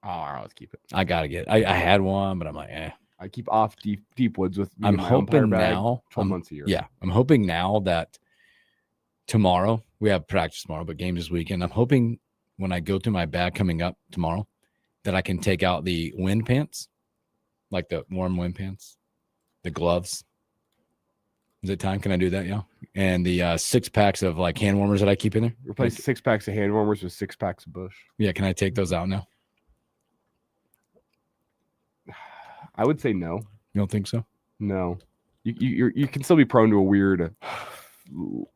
Oh, all right, let's keep it. I gotta get. I had one, but I'm like, eh. I keep off deep woods with me I'm in my umpire hoping bag now. 12 months a year. Yeah, I'm hoping now that tomorrow we have practice tomorrow, but games this weekend. I'm hoping when I go through my bag coming up tomorrow that I can take out the wind pants, like the warm wind pants, the gloves. Is it time? Can I do that? Yeah. And the 6 packs of like hand warmers that I keep in there. Replace 6 packs of hand warmers with 6 packs of Bush. Yeah. Can I take those out now? I would say no. You don't think so? No. You can still be prone to a weird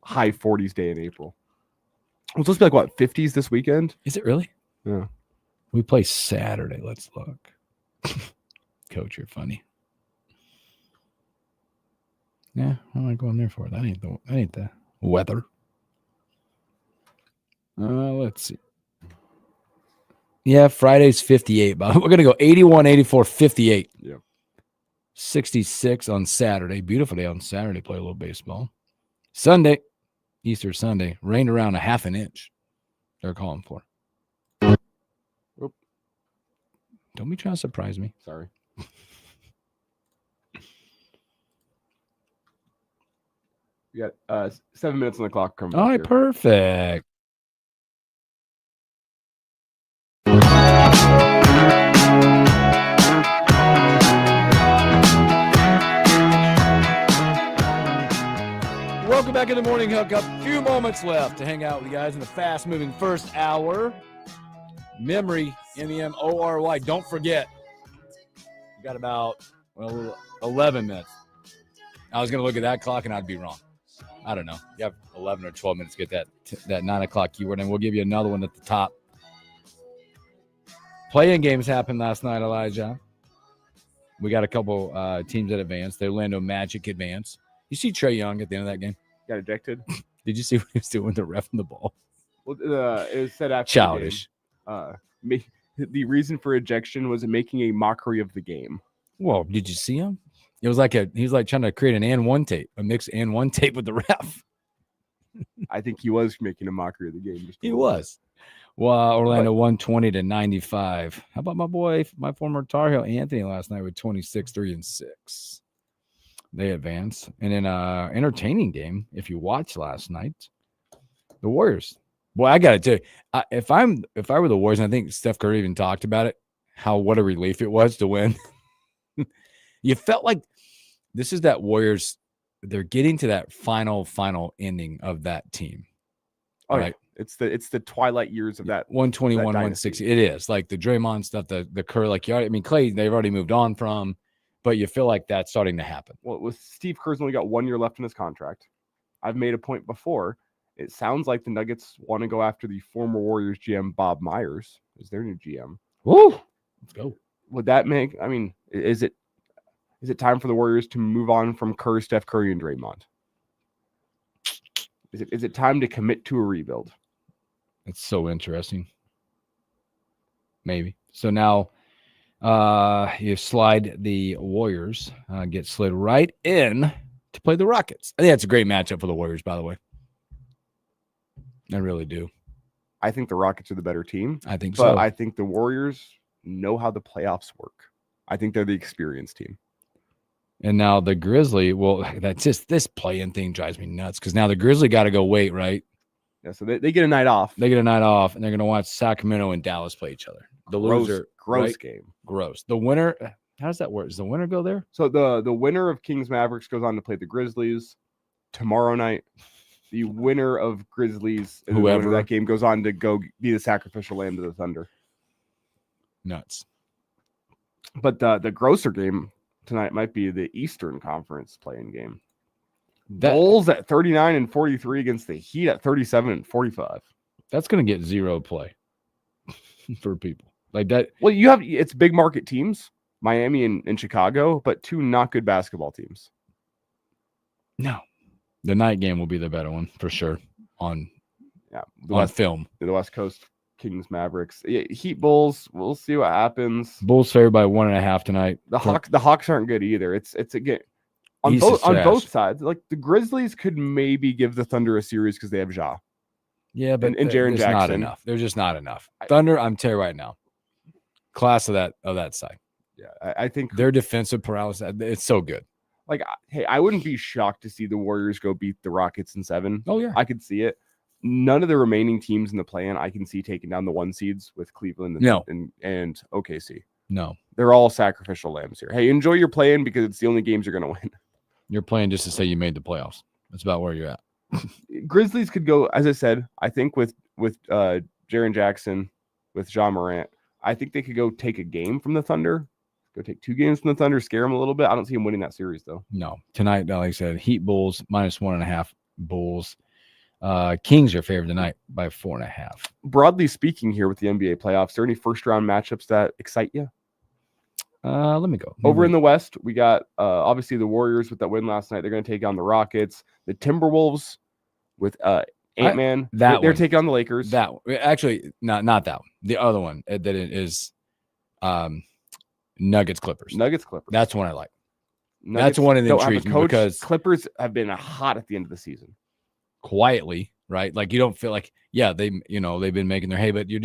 high 40s day in April. It's supposed to be like what, 50s this weekend? Is it really? Yeah. We play Saturday. Let's look. Coach, you're funny. Yeah, what am I going there for? That ain't the weather. Let's see. Yeah, Friday's 58. But we're gonna go 81, 84, 58. Yeah. 66 on Saturday. Beautiful day on Saturday. Play a little baseball. Sunday, Easter Sunday, rained around a half an inch. They're calling for. Oop. Don't be trying to surprise me. Sorry. We got 7 minutes on the clock. Coming All right, here. perfect. Welcome back in the morning hookup. Few moments left to hang out with you guys in the fast-moving first hour. Memory, MEMORY. Don't forget, we got about 11 minutes. I was going to look at that clock and I'd be wrong. I don't know. You have 11 or 12 minutes to get that 9 o'clock keyword, and we'll give you another one at the top. Play-in games happened last night, Elijah. We got a couple teams that advanced. The Orlando Magic advanced. You see Trae Young at the end of that game? Got ejected. Did you see what he was doing with the ref in the ball? Well, it was said after Childish. The game. The reason for ejection was making a mockery of the game. Whoa, did you see him? It was like he was like trying to create an and one tape, a mixed and one tape with the ref. I think he was making a mockery of the game. He was. Well, Orlando 120-95. How about my boy, my former Tar Heel Anthony last night with 26, 3 and 6. They advanced. And in an entertaining game, if you watched last night, the Warriors. Boy, I got to tell you, if I were the Warriors, and I think Steph Curry even talked about it, what a relief it was to win. You felt like this is that Warriors. They're getting to that final ending of that team. Oh, right. Yeah. It's the twilight years of that 121, that 160. It is like the Draymond stuff, the Curry, like Clay, they've already moved on from, but you feel like that's starting to happen. Well, with Steve Kerr's only got 1 year left in his contract. I've made a point before. It sounds like the Nuggets want to go after the former Warriors GM Bob Myers as their new GM. Woo! Let's go. Would that make? I mean, is it time for the Warriors to move on from Kerr, Steph Curry, and Draymond? Is it time to commit to a rebuild? It's so interesting. Maybe. So now you slide the Warriors, get slid right in to play the Rockets. I think that's a great matchup for the Warriors, by the way. I really do. I think the Rockets are the better team. I think but so. I think the Warriors know how the playoffs work. I think they're the experienced team. And now the Grizzly, well, that's just this play-in thing drives me nuts because now the Grizzly got to go wait, right? Yeah, so they get a night off. They get a night off, and they're going to watch Sacramento and Dallas play each other. The loser, gross right? game. Gross. The winner, how does that work? Does the winner go there? So the winner of Kings Mavericks goes on to play the Grizzlies tomorrow night. The winner of Grizzlies, and the winner of that game, goes on to go be the sacrificial lamb to the Thunder. Nuts. But the grosser game tonight might be the Eastern Conference play-in game. Bulls at 39 and 43 against the Heat at 37 and 45. That's going to get zero play for people like that. Well, it's big market teams, Miami and Chicago, but two not good basketball teams. No, the night game will be the better one for sure on film. The West Coast Kings Mavericks, Heat Bulls. We'll see what happens. Bulls favored by 1.5 tonight. The Hawks aren't good either. It's again on both sides. Like the Grizzlies could maybe give the Thunder a series because they have Ja. Yeah, but and Jaren Jackson. Not enough. There's just not enough. Thunder, I'm telling you right now, class of that side. Yeah, I think their defensive paralysis. It's so good. Like, hey, I wouldn't be shocked to see the Warriors go beat the Rockets in 7. Oh yeah, I could see it. None of the remaining teams in the play-in I can see taking down the 1 seeds with Cleveland and OKC. No, they're all sacrificial lambs here. Hey, enjoy your play-in because it's the only games you're going to win. You're playing just to say you made the playoffs. That's about where you're at. Grizzlies could go, as I said, I think with Jaren Jackson, with Ja Morant, I think they could go take a game from the Thunder. Go take 2 games from the Thunder, scare them a little bit. I don't see them winning that series, though. No. Tonight, like I said, Heat Bulls, -1.5 Bulls. Kings are favored tonight by 4.5. Broadly speaking here with the NBA playoffs, are there any first-round matchups that excite you? Let me go. Over in the West, we got obviously the Warriors with that win last night. They're going to take on the Rockets. The Timberwolves with Ant-Man. They're taking on the Lakers. That actually not that one. The other one that it is Nuggets Clippers. That's one I like. That's one that intrigues me because Clippers have been hot at the end of the season. Quietly, right? Like you don't feel like they've been making their hay, but you've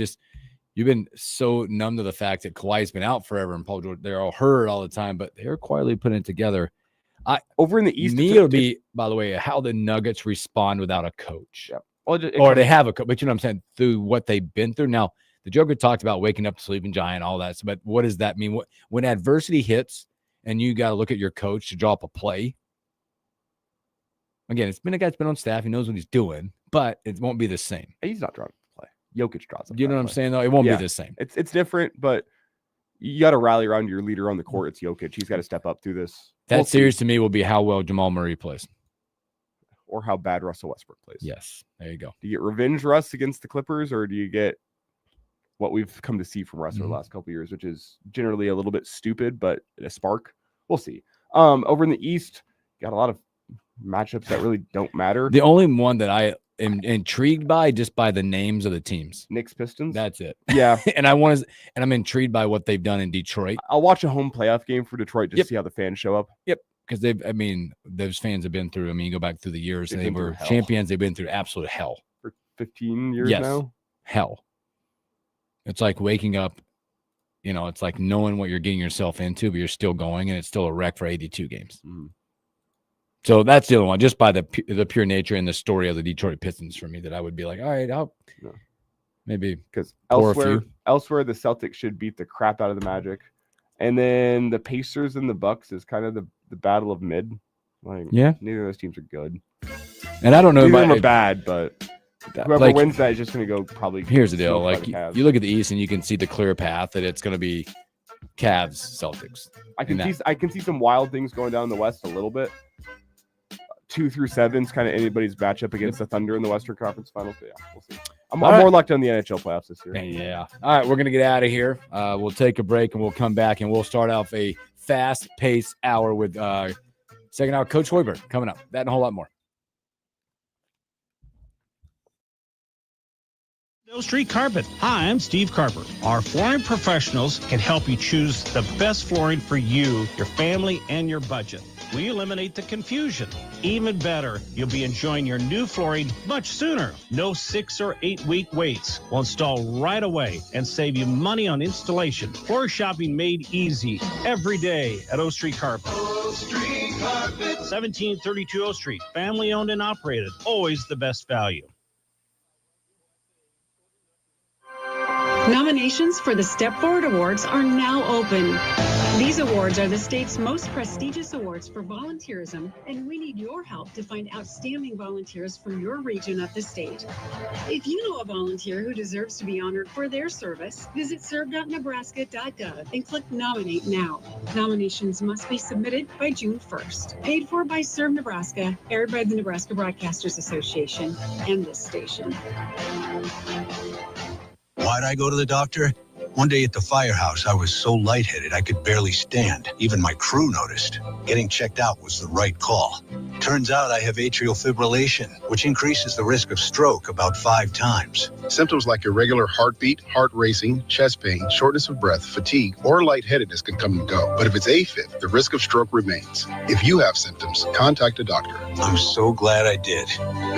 been so numb to the fact that Kawhi's been out forever and Paul George, they're all hurt all the time, but they're quietly putting it together. Over in the East, it'll be, by the way, how the Nuggets respond without a coach. Yeah. Or they have a coach, but you know what I'm saying? Through what they've been through. Now, the Joker talked about waking up the sleeping giant, all that. But what does that mean? When adversity hits and you got to look at your coach to draw up a play, again, it's been a guy that's been on staff. He knows what he's doing, but it won't be the same. He's not drawing the play. Jokic draws up. You know what I'm saying, though? It won't be the same. It's different, but you got to rally around your leader on the court. It's Jokic. He's got to step up through this. That series to me will be how well Jamal Murray plays. Or how bad Russell Westbrook plays. Yes. There you go. Do you get revenge Russ against the Clippers, or do you get what we've come to see from Russ over the last couple of years, which is generally a little bit stupid, but a spark? We'll see. Over in the East, got a lot of matchups that really don't matter. The only one that I am intrigued by, just by the names of the teams. Knicks, Pistons. That's it. Yeah. and I'm intrigued by what they've done in Detroit. I'll watch a home playoff game for Detroit just to see how the fans show up. Yep. Because those fans have been through, you go back through the years and they were champions. They've been through absolute hell. For 15 years now? Hell. It's like waking up, it's like knowing what you're getting yourself into, but you're still going, and it's still a wreck for 82 games. Mm. So that's the other one, just by the pure nature and the story of the Detroit Pistons for me, that I would be like, all right, maybe because elsewhere the Celtics should beat the crap out of the Magic, and then the Pacers and the Bucks is kind of the battle of mid. Like, neither of those teams are good, and I don't know. Neither of them are bad, but whoever wins that is just going to go probably. Here's the deal: like you look at the East and you can see the clear path that it's going to be Cavs, Celtics. I can see some wild things going down in the West a little bit. 2 through 7 is kind of anybody's matchup against the Thunder in the Western Conference Finals. But yeah, we'll see. I'm more locked on the NHL playoffs this year. Yeah. All right, we're going to get out of here. We'll take a break and we'll come back and we'll start off a fast-paced hour with second hour Coach Hoiberg coming up. That and a whole lot more. Mill Street Carpet. Hi, I'm Steve Carper. Our flooring professionals can help you choose the best flooring for you, your family, and your budget. We eliminate the confusion. Even better, you'll be enjoying your new flooring much sooner. No 6 or 8 week waits. We'll install right away and save you money on installation. Floor shopping made easy every day at O Street Carpet. 1732 O Street, family owned and operated, always the best value. Nominations for the Step Forward Awards are now open. These awards are the state's most prestigious awards for volunteerism, and we need your help to find outstanding volunteers from your region of the state. If you know a volunteer who deserves to be honored for their service, visit serve.nebraska.gov and click Nominate Now. Nominations must be submitted by June 1st. Paid for by Serve Nebraska, aired by the Nebraska Broadcasters Association and this station. Why'd I go to the doctor? One day at the firehouse, I was so lightheaded I could barely stand. Even my crew noticed. Getting checked out was the right call. Turns out I have atrial fibrillation, which increases the risk of stroke about 5 times. Symptoms like irregular heartbeat, heart racing, chest pain, shortness of breath, fatigue, or lightheadedness can come and go. But if it's AFib, the risk of stroke remains. If you have symptoms, contact a doctor. I'm so glad I did.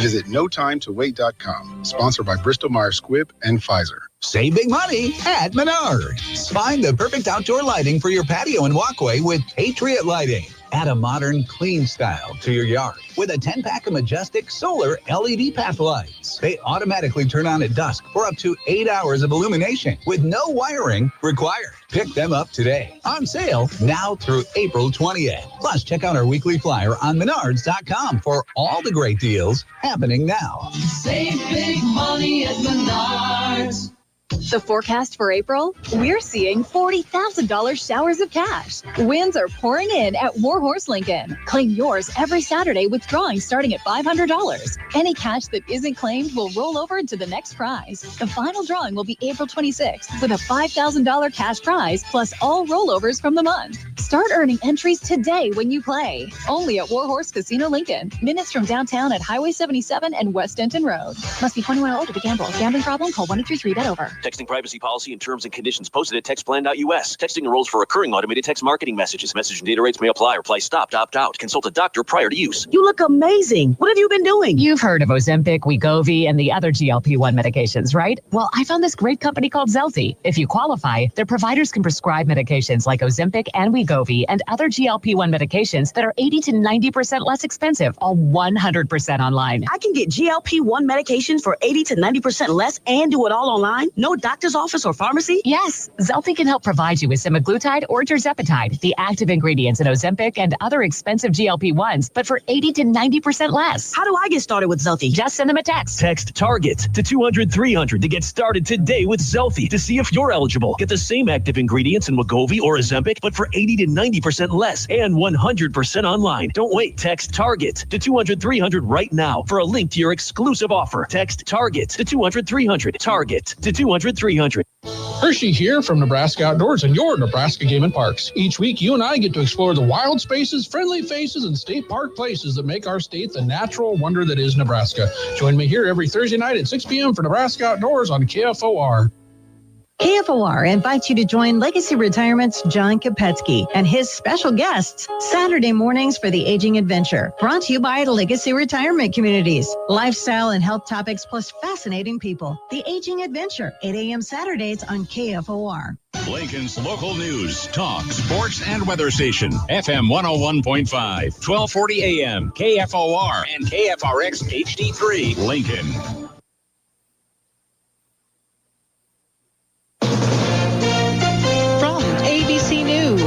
Visit NoTimeToWait.com, sponsored by Bristol-Myers Squibb and Pfizer. Save big money at Menards. Find the perfect outdoor lighting for your patio and walkway with Patriot Lighting. Add a modern, clean style to your yard with a 10-pack of Majestic Solar LED path lights. They automatically turn on at dusk for up to 8 hours of illumination with no wiring required. Pick them up today. On sale now through April 20th. Plus, check out our weekly flyer on Menards.com for all the great deals happening now. Save big money at Menards. The forecast for April? We're seeing $40,000 showers of cash. Winds are pouring in at Warhorse Lincoln. Claim yours every Saturday with drawings starting at $500. Any cash that isn't claimed will roll over into the next prize. The final drawing will be April 26th with a $5,000 cash prize plus all rollovers from the month. Start earning entries today when you play. Only at Warhorse Casino Lincoln. Minutes from downtown at Highway 77 and West Denton Road. Must be 21 or older to gamble. Gambling problem? Call 1-833-BET-OVER. Texting privacy policy and terms and conditions posted at textplan.us. Texting enrolls for recurring automated text marketing messages. Message and data rates may apply. Reply stopped, opt out. Consult a doctor prior to use. You look amazing. What have you been doing? You've heard of Ozempic, Wegovy, and the other GLP-1 medications, right? Well, I found this great company called Zelty. If you qualify, their providers can prescribe medications like Ozempic and Wegovy and other GLP-1 medications that are 80 to 90% less expensive, all 100% online. I can get GLP-1 medications for 80 to 90% less and do it all online? No doctor's office or pharmacy? Yes, Zelty can help provide you with semaglutide or tirzepatide, the active ingredients in Ozempic and other expensive GLP-1s, but for 80 to 90% less. How do I get started with Zelty? Just send them a text. Text TARGET to 200-300 to get started today with Zelty to see if you're eligible. Get the same active ingredients in Wegovy or Ozempic, but for 80 to 90% less and 100% online. Don't wait. Text TARGET to 200-300 right now for a link to your exclusive offer. Text TARGET to 200-300. Target to 200-300. Hershey here from Nebraska Outdoors and your Nebraska Game and Parks. Each week, you and I get to explore the wild spaces, friendly faces, and state park places that make our state the natural wonder that is Nebraska. Join me here every Thursday night at 6 p.m. for Nebraska Outdoors on KFOR. KFOR invites you to join Legacy Retirement's John Kopetsky and his special guests Saturday mornings for the Aging Adventure. Brought to you by Legacy Retirement Communities. Lifestyle and health topics plus fascinating people. The Aging Adventure, 8 a.m. Saturdays on KFOR. Lincoln's local news, talk, sports, and weather station. FM 101.5, 1240 AM, KFOR, and KFRX HD3, Lincoln. ABC News.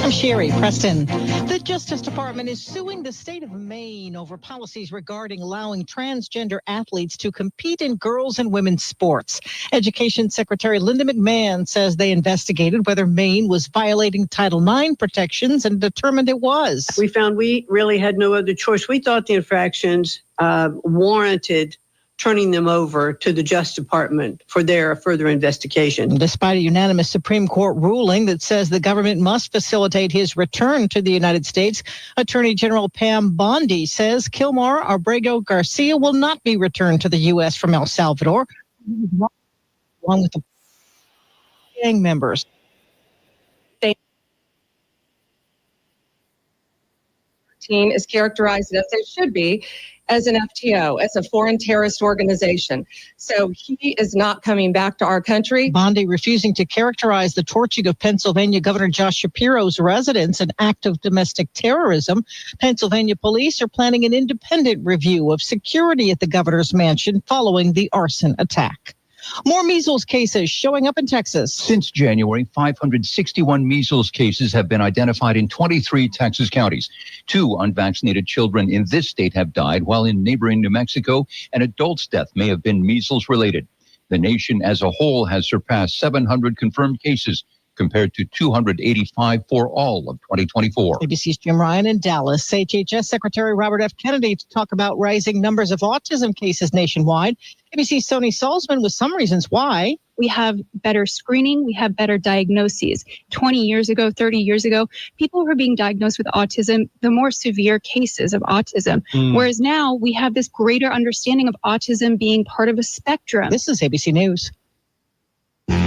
I'm Sherry Preston. The Justice Department is suing the state of Maine over policies regarding allowing transgender athletes to compete in girls' and women's sports. Education Secretary Linda McMahon says they investigated whether Maine was violating Title IX protections and determined it was. We found we really had no other choice. We thought the infractions warranted turning them over to the Justice Department for their further investigation. Despite a unanimous Supreme Court ruling that says the government must facilitate his return to the United States, Attorney General Pam Bondi says Kilmar Abrego Garcia will not be returned to the U.S. from El Salvador, along with the gang members. team is characterized as it should be, as an FTO, as a foreign terrorist organization. So he is not coming back to our country. Bondi refusing to characterize the torching of Pennsylvania Governor Josh Shapiro's residence an act of domestic terrorism. Pennsylvania police are planning an independent review of security at the governor's mansion following the arson attack. More measles cases showing up in Texas. Since January, 561 measles cases have been identified in 23 Texas counties. 2 unvaccinated children in this state have died, while in neighboring New Mexico, an adult's death may have been measles related. The nation as a whole has surpassed 700 confirmed cases, compared to 285 for all of 2024. ABC's Jim Ryan in Dallas. HHS Secretary Robert F. Kennedy to talk about rising numbers of autism cases nationwide. ABC's Sony Salzman with some reasons why. We have better screening. We have better diagnoses. 20 years ago, 30 years ago, people were being diagnosed with autism, the more severe cases of autism. Whereas now we have this greater understanding of autism being part of a spectrum. This is ABC News.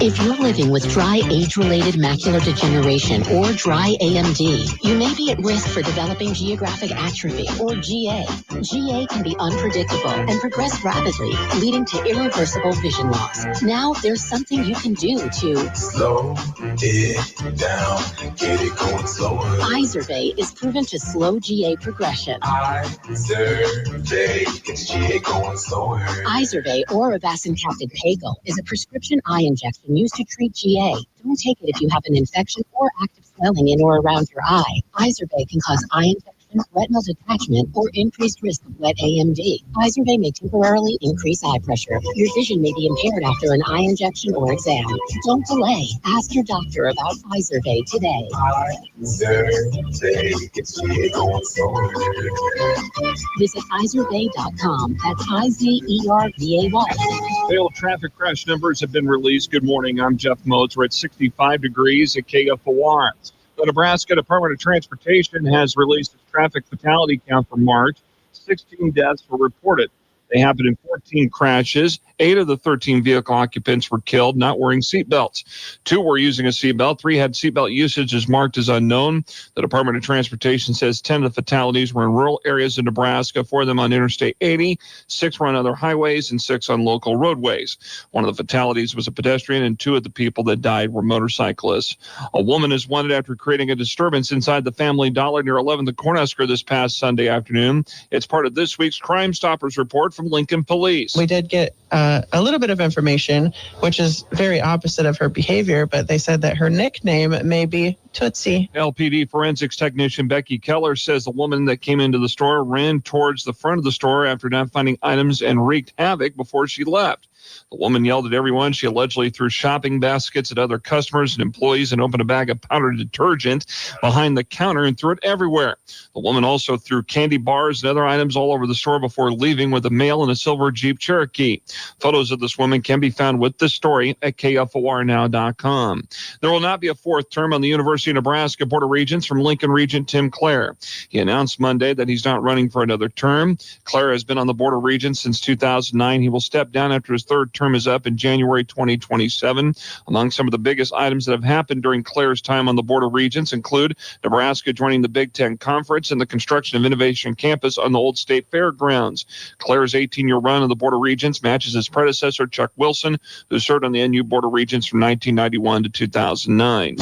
If you're living with dry age-related macular degeneration or dry AMD, you may be at risk for developing geographic atrophy or GA. GA can be unpredictable and progress rapidly, leading to irreversible vision loss. Now there's something you can do to slow it down, get it going slower. Izervay is proven to slow GA progression. Izervay gets GA going slower. Izervay or avacincaptad pegol is a prescription eye injection used to treat GA. Don't take it if you have an infection or active swelling in or around your eye. Izervay can cause eye infection, retinal detachment, or increased risk of wet AMD. Izervay may temporarily increase eye pressure. Your vision may be impaired after an eye injection or exam. Don't delay. Ask your doctor about Izervay today. Izervay gets GA going slower. Visit Izervay.com. That's Izervay. Failed traffic crash numbers have been released. Good morning. I'm Jeff Modes. We're at 65 degrees at KFOR. The Nebraska Department of Transportation has released its traffic fatality count for March. 16 deaths were reported. They happened in 14 crashes. 8 of the 13 vehicle occupants were killed not wearing seatbelts. 2 were using a seatbelt. 3 had seatbelt usage as marked as unknown. The Department of Transportation says 10 of the fatalities were in rural areas of Nebraska, 4 of them on Interstate 80, 6 were on other highways, and 6 on local roadways. One of the fatalities was a pedestrian, and 2 of the people that died were motorcyclists. A woman is wanted after creating a disturbance inside the Family Dollar near 11th and Cornhusker this past Sunday afternoon. It's part of this week's Crime Stoppers report from Lincoln Police. We did get a little bit of information, which is very opposite of her behavior, but they said that her nickname may be Tootsie. LPD forensics technician Becky Keller says the woman that came into the store ran towards the front of the store after not finding items and wreaked havoc before she left. The woman yelled at everyone. She allegedly threw shopping baskets at other customers and employees and opened a bag of powdered detergent behind the counter and threw it everywhere. The woman also threw candy bars and other items all over the store before leaving with a male in a silver Jeep Cherokee. Photos of this woman can be found with this story at KFORnow.com. There will not be a 4th term on the University of Nebraska Board of Regents from Lincoln Regent Tim Clare. He announced Monday that he's not running for another term. Clare has been on the Board of Regents since 2009. He will step down after his 3rd term is up in January 2027. Among some of the biggest items that have happened during Clare's time on the Board of Regents include Nebraska joining the Big Ten Conference and the construction of Innovation Campus on the Old State Fairgrounds. Clare's 18-year run on the Board of Regents matches his predecessor, Chuck Wilson, who served on the NU Board of Regents from 1991 to 2009.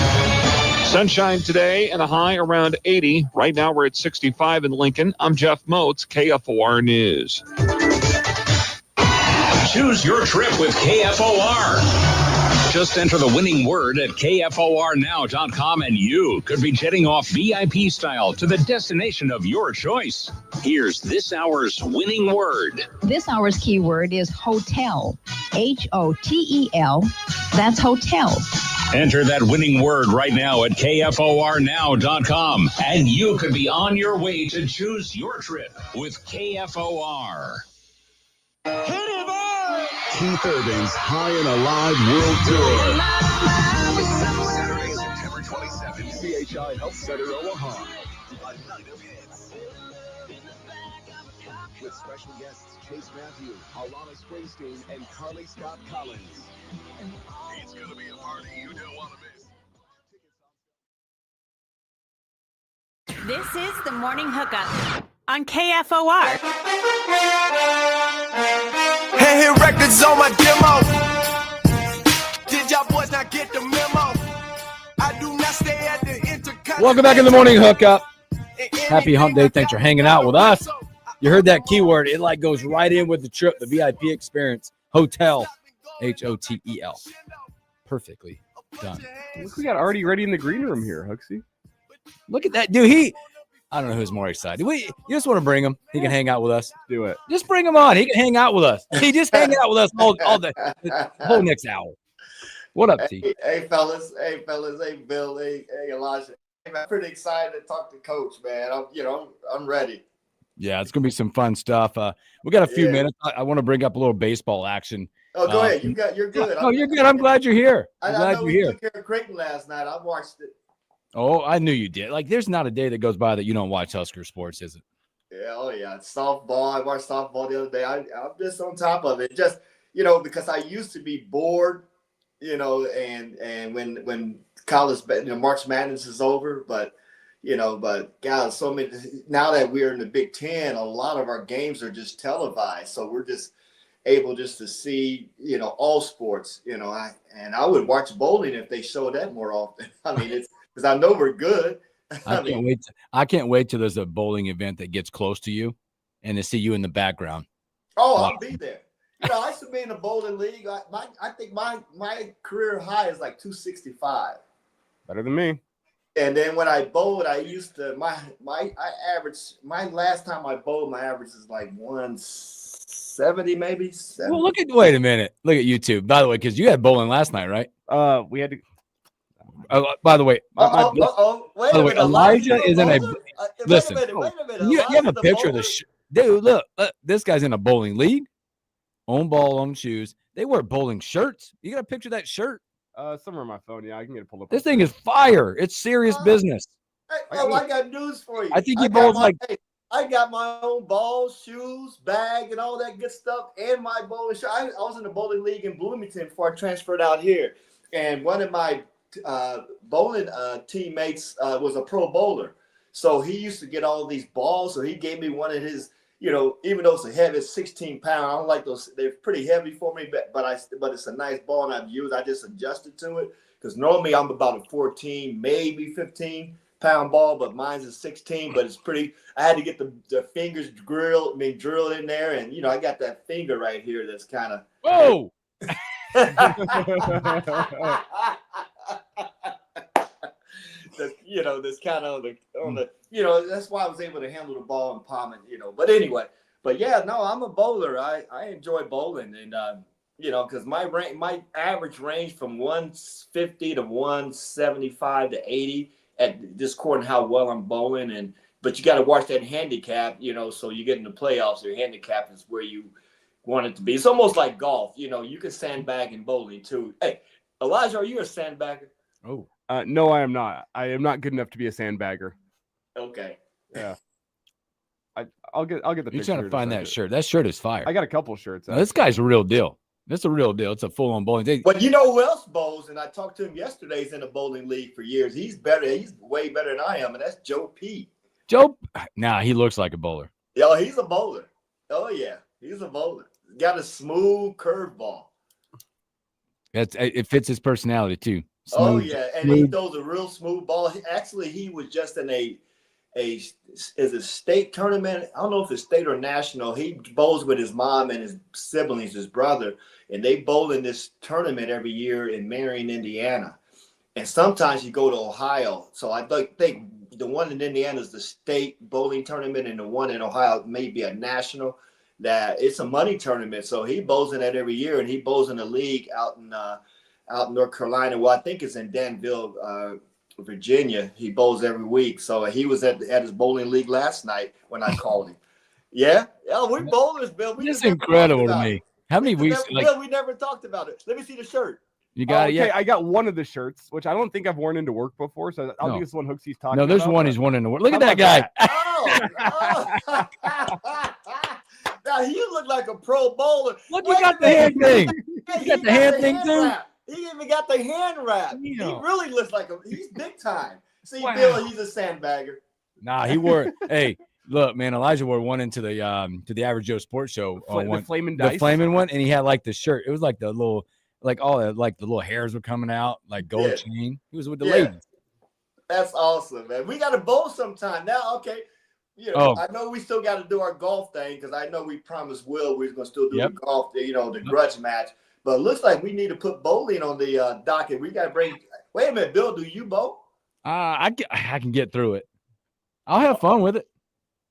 Sunshine today and a high around 80. Right now we're at 65 in Lincoln. I'm Jeff Motes, KFOR News. Choose your trip with KFOR. Just enter the winning word at KFORnow.com and you could be jetting off VIP style to the destination of your choice. Here's this hour's winning word. This hour's keyword is hotel. Hotel. That's hotel. Enter that winning word right now at KFORnow.com and you could be on your way to choose your trip with KFOR. Keith Urban's High and Alive World Tour. Saturday, September 27th, CHI Health Center, Omaha. A night of hits. With special guests Chase Matthew, Alana Springsteen, and Carly Scott Collins. It's going to be a party you don't want to miss. This is the Morning Hookup on KFOR. Hey, hit records on my demo. Did y'all boys not get the memo? I do not stay at the Intercontinental. Welcome back in the Morning Hookup. Happy hump day. Thanks for hanging out with us. You heard that keyword. It like goes right in with the trip, the VIP experience. Hotel, Hotel. Perfectly done. Look, we got already ready in the green room here, Hooksy. Look at that, dude. I don't know who's more excited. You just want to bring him. He can hang out with us. Do it. Just bring him on. He can hang out with us. He just hang out with us all the whole next hour. What up, T? Hey, fellas. Hey, Bill. Hey, Elijah. Hey, man, I'm pretty excited to talk to Coach, man. I'm ready. Yeah, it's gonna be some fun stuff. We got a few minutes. I want to bring up a little baseball action. Oh, go ahead. You're good. Oh, you're good. I'm glad you're here. I'm glad you're here. I took care of Creighton last night. I watched it. Oh, I knew you did. Like, there's not a day that goes by that you don't watch Husker sports, is it? Yeah, softball. I watched softball the other day. I'm just on top of it. Just, because I used to be bored, and when college, March Madness is over, but God, so many, now that we're in the Big Ten, a lot of our games are just televised. So we're just able just to see, all sports, and I would watch bowling if they showed that more often. I mean, it's because I know we're good. I can't wait till there's a bowling event that gets close to you and to see you in the background. Oh, I'll be there. I used to be in the bowling league. I think my career high is like 265. Better than me. And then when I bowled, I used to my last time I bowled, my average is like 170 maybe. 70. Well, wait a minute. Look at YouTube. By the way, because you had bowling last night, right? We had to. By the way, Elijah is in a. Listen, wait a minute. You have a picture of this, dude. Look, this guy's in a bowling league. Own ball, own shoes. They wear bowling shirts. You got a picture of that shirt? Somewhere on my phone. Yeah, I can get it pulled up. This thing is fire. It's serious business. Hey, I got news for you. I think he bowls like. I got my own balls, shoes, bag, and all that good stuff, and my bowling shirt. I was in the bowling league in Bloomington before I transferred out here, and one of my bowling teammates was a pro bowler, so he used to get all these balls. So he gave me one of his. Even though it's a heavy, it's 16 pounds. I don't like those. They're pretty heavy for me, but it's a nice ball, and I've used. I just adjusted to it because normally I'm about a 14, maybe 15-pound ball, but mine's a 16. But it's pretty. I had to get the fingers drilled in there, and I got that finger right here that's kind of. Whoa. That's kind of on the that's why I was able to handle the ball and palm it, But anyway, I'm a bowler. I enjoy bowling, and because my average range from 150 to 175 to 80 at just according to how well I'm bowling, but you got to watch that handicap, so you get in the playoffs. Your handicap is where you want it to be. It's almost like golf, you can sandbag in bowling too. Hey, Elijah, are you a sandbagger? Oh. No, I am not. I am not good enough to be a sandbagger. Okay. Yeah. I'll get the picture. You're trying to find that shirt. That shirt is fire. I got a couple shirts. Now, this guy's a real deal. It's a real deal. It's a full-on bowling day. But you know who else bowls? And I talked to him yesterday. He's in the bowling league for years. He's better. He's way better than I am, and that's Joe P. He looks like a bowler. Yeah, he's a bowler. Oh yeah, he's a bowler. Got a smooth curveball. It fits his personality too. Smooth, and he throws a real smooth ball. Actually, he was just in a state tournament. I don't know if it's state or national. He bowls with his mom and his siblings, his brother, and they bowl in this tournament every year in Marion, Indiana. And sometimes you go to Ohio. So I think the one in Indiana is the state bowling tournament, and the one in Ohio may be a national. That it's a money tournament. So he bowls in that every year, and he bowls in a league out in North Carolina. Well, I think it's in Danville, Virginia. He bowls every week. So he was at his bowling league last night when I called him. Yeah, we bowlers, Bill. It's incredible to me. How many weeks? Bill, we never talked about it. Let me see the shirt. You got it? Yeah. I got one of the shirts, which I don't think I've worn into work before. So I don't think it's the one Hooksy's talking about. No, there's one he's worn into work. Look at that guy. Now you look like a pro bowler. Look, you got the hand thing. You got the hand thing too. He even got the hand wrap. He really looks like he's big time. See, wow. Bill, he's a sandbagger. Nah, he wore. Hey, look, man, Elijah wore one into the Average Joe Sports Show. The flaming the dice? flaming one, and he had like the shirt. It was like the little, like all the little hairs were coming out, like gold Yeah. chain. He was with the Yeah. ladies. That's awesome, man. We got to bowl sometime now. Okay. I know we still got to do our golf thing because I know we promised Will we was going to still do the golf, the grudge match. But it looks like we need to put bowling on the docket. We got to bring. Wait a minute, Bill. Do you bowl? I can get through it. I'll have fun with it.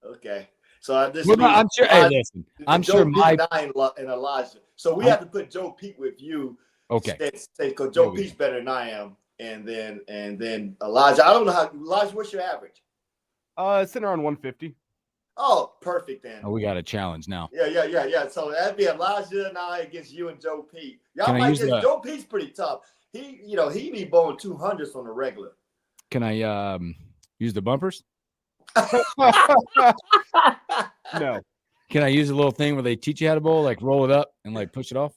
Okay. So this. Well, I'm sure. Hey, listen. I'm Joe sure Pete and Elijah. So we have to put Joe Pete with you. Okay. Because Joe Pete's better than I am, and then Elijah. I don't know how Elijah. What's your average? Sitting around 150. Oh, perfect then. Oh, we got a challenge now. Yeah. So that'd be Elijah and I against you and Joe Pete. Y'all Can I might use get Joe Pete's pretty tough. He be bowling 200s on the regular. Can I use the bumpers? No. Can I use a little thing where they teach you how to bowl, like roll it up and like push it off?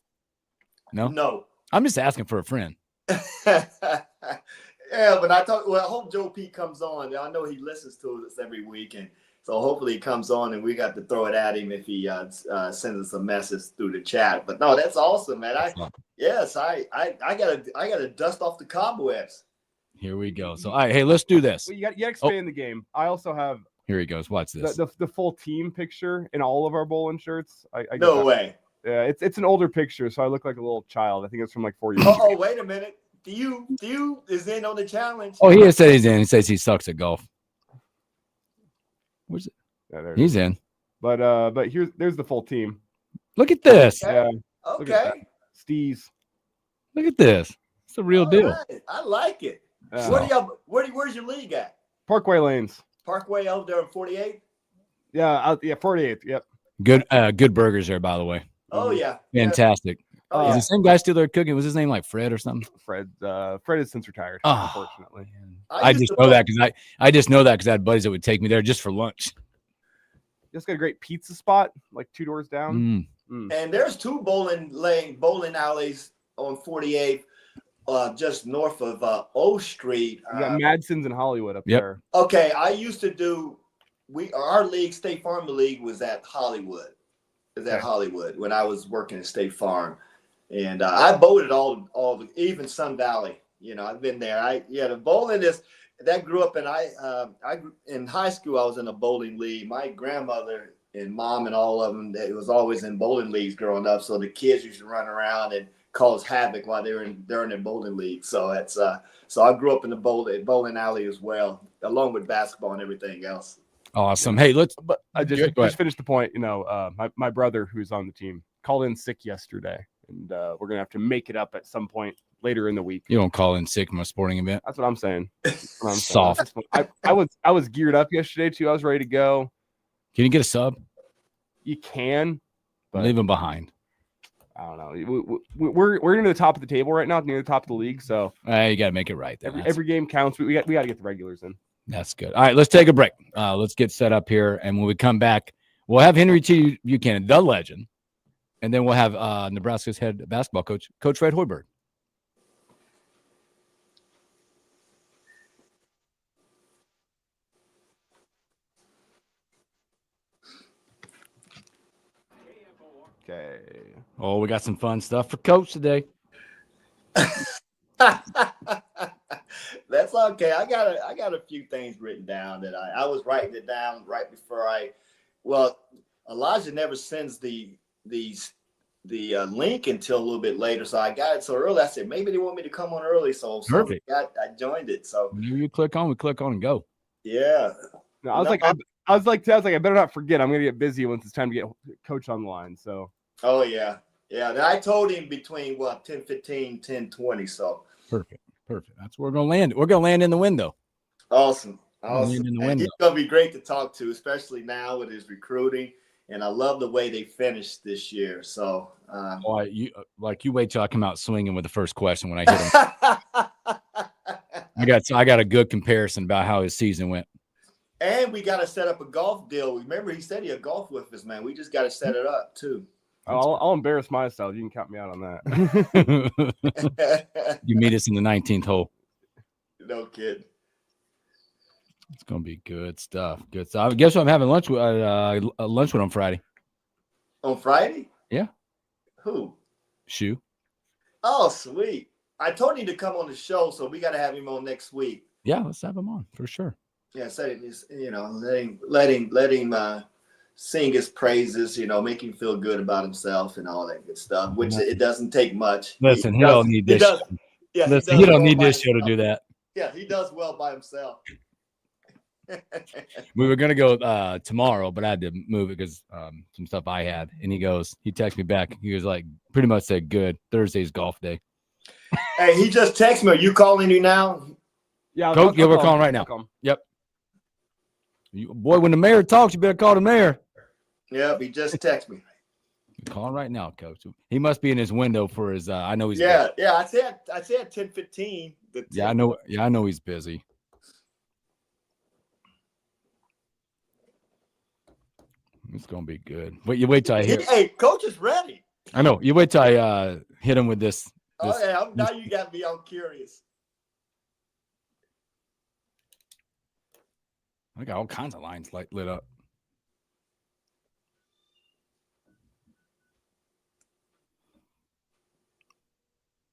No. I'm just asking for a friend. Yeah, but I hope Joe Pete comes on. I know he listens to us every week, and so hopefully he comes on and we got to throw it at him if he sends us a message through the chat. But no, that's awesome, man. I gotta dust off the cobwebs. Here we go. So, all right, hey, let's do this. Well, you got to expand the game. I also have. Here he goes. Watch this. The full team picture in all of our bowling shirts. No way. Yeah, it's an older picture, so I look like a little child. I think it's from like 4 years. Oh, wait a minute. Theo is in on the challenge. Oh, he said he's in. He says he sucks at golf. Where's it? Yeah, he's in. But there's the full team. Look at this. Yeah. Okay. Steez. Look at this. It's a real deal. Right. I like it. Yeah. Where's your league at? Parkway Lanes. Parkway out there in 48? Yeah, 48th. Yep. Good burgers there, by the way. Oh yeah. Fantastic. Oh, Is the same guy still there cooking? Was his name like Fred or something? Fred has since retired, Oh, unfortunately. I just know that because I had buddies that would take me there just for lunch. Just got a great pizza spot, like 2 doors down. And there's two bowling alleys on 48th, just north of O Street. You got Madsen's in Hollywood up there. Okay, I used to do. Our league, State Farm League, was at Hollywood. Hollywood when I was working at State Farm, and I bowled all even Sun Valley. I've been there. The bowling that grew up, and I in high school I was in a bowling league. My grandmother and mom and all of them, it was always in bowling leagues growing up. So the kids used to run around and cause havoc while they're in bowling leagues. So that's so I grew up in the bowling alley as well, along with basketball and everything else. Awesome. Hey, But I just finished the point. My brother, who's on the team, called in sick yesterday, and we're gonna have to make it up at some point later in the week. You don't call in sick from a sporting event. That's what I'm saying. Soft. I was geared up yesterday too. I was ready to go. Can you get a sub? You can, but leave him behind. I don't know. We're near the top of the table right now, near the top of the league. So you got to make it right. Every game counts. We got to get the regulars in. That's good. All right, let's take a break. Let's get set up here, and when we come back, we'll have Henry T. Buchanan, the legend, and then we'll have Nebraska's head basketball coach, Coach Fred Hoiberg. Okay. Oh, we got some fun stuff for Coach today. That's okay. I got a few things written down that I was writing it down right before Elijah never sends the link until a little bit later, so I got it so early. I said maybe they want me to come on early, so perfect. I joined it. So whenever you click on, we click on and go. Yeah. No, I was like, I better not forget. I'm gonna get busy once it's time to get Coach online. So. Oh yeah. And I told him between 10:15, 10:20. So perfect. That's where we're gonna land. We're gonna land in the window. Awesome. In the window. He's gonna be great to talk to, especially now with his recruiting. And I love the way they finished this year. So you wait till I come out swinging with the first question when I hit him. I got a good comparison about how his season went. And we got to set up a golf deal. Remember, he said he'll golf with us, man. We just got to set it up too. I'll embarrass myself. You can count me out on that. You meet us in the 19th hole. No kid. It's gonna be good stuff. Good stuff. I guess I'm having lunch with on Friday. On Friday? Yeah. Who? Shoe. Oh, sweet. I told him to come on the show, so we got to have him on next week. Yeah, let's have him on for sure. Yeah, let him sing his praises. Make him feel good about himself and all that good stuff. Which it doesn't take much. Listen, he don't need this. Yeah, listen, he don't need this show to do that. Yeah, he does well by himself. We were gonna go tomorrow, but I had to move it because some stuff I had. And he texted me back. He was like, pretty much said, "Good. Thursday's golf day." Hey, he just texted me. Are you calling you now? Yeah, we're calling right now. Yep. Boy, when the mayor talks, you better call the mayor. Yep, he just texted me. Call him right now, Coach. He must be in his window for his. I know he's. Yeah, busy. yeah. I said 10:15. Yeah, I know. Yeah, I know he's busy. It's gonna be good. But you wait till I hear. Hey, Coach is ready. I know. You wait till I hit him with this. Oh yeah, now you got me. I'm curious. I got all kinds of lines lit up.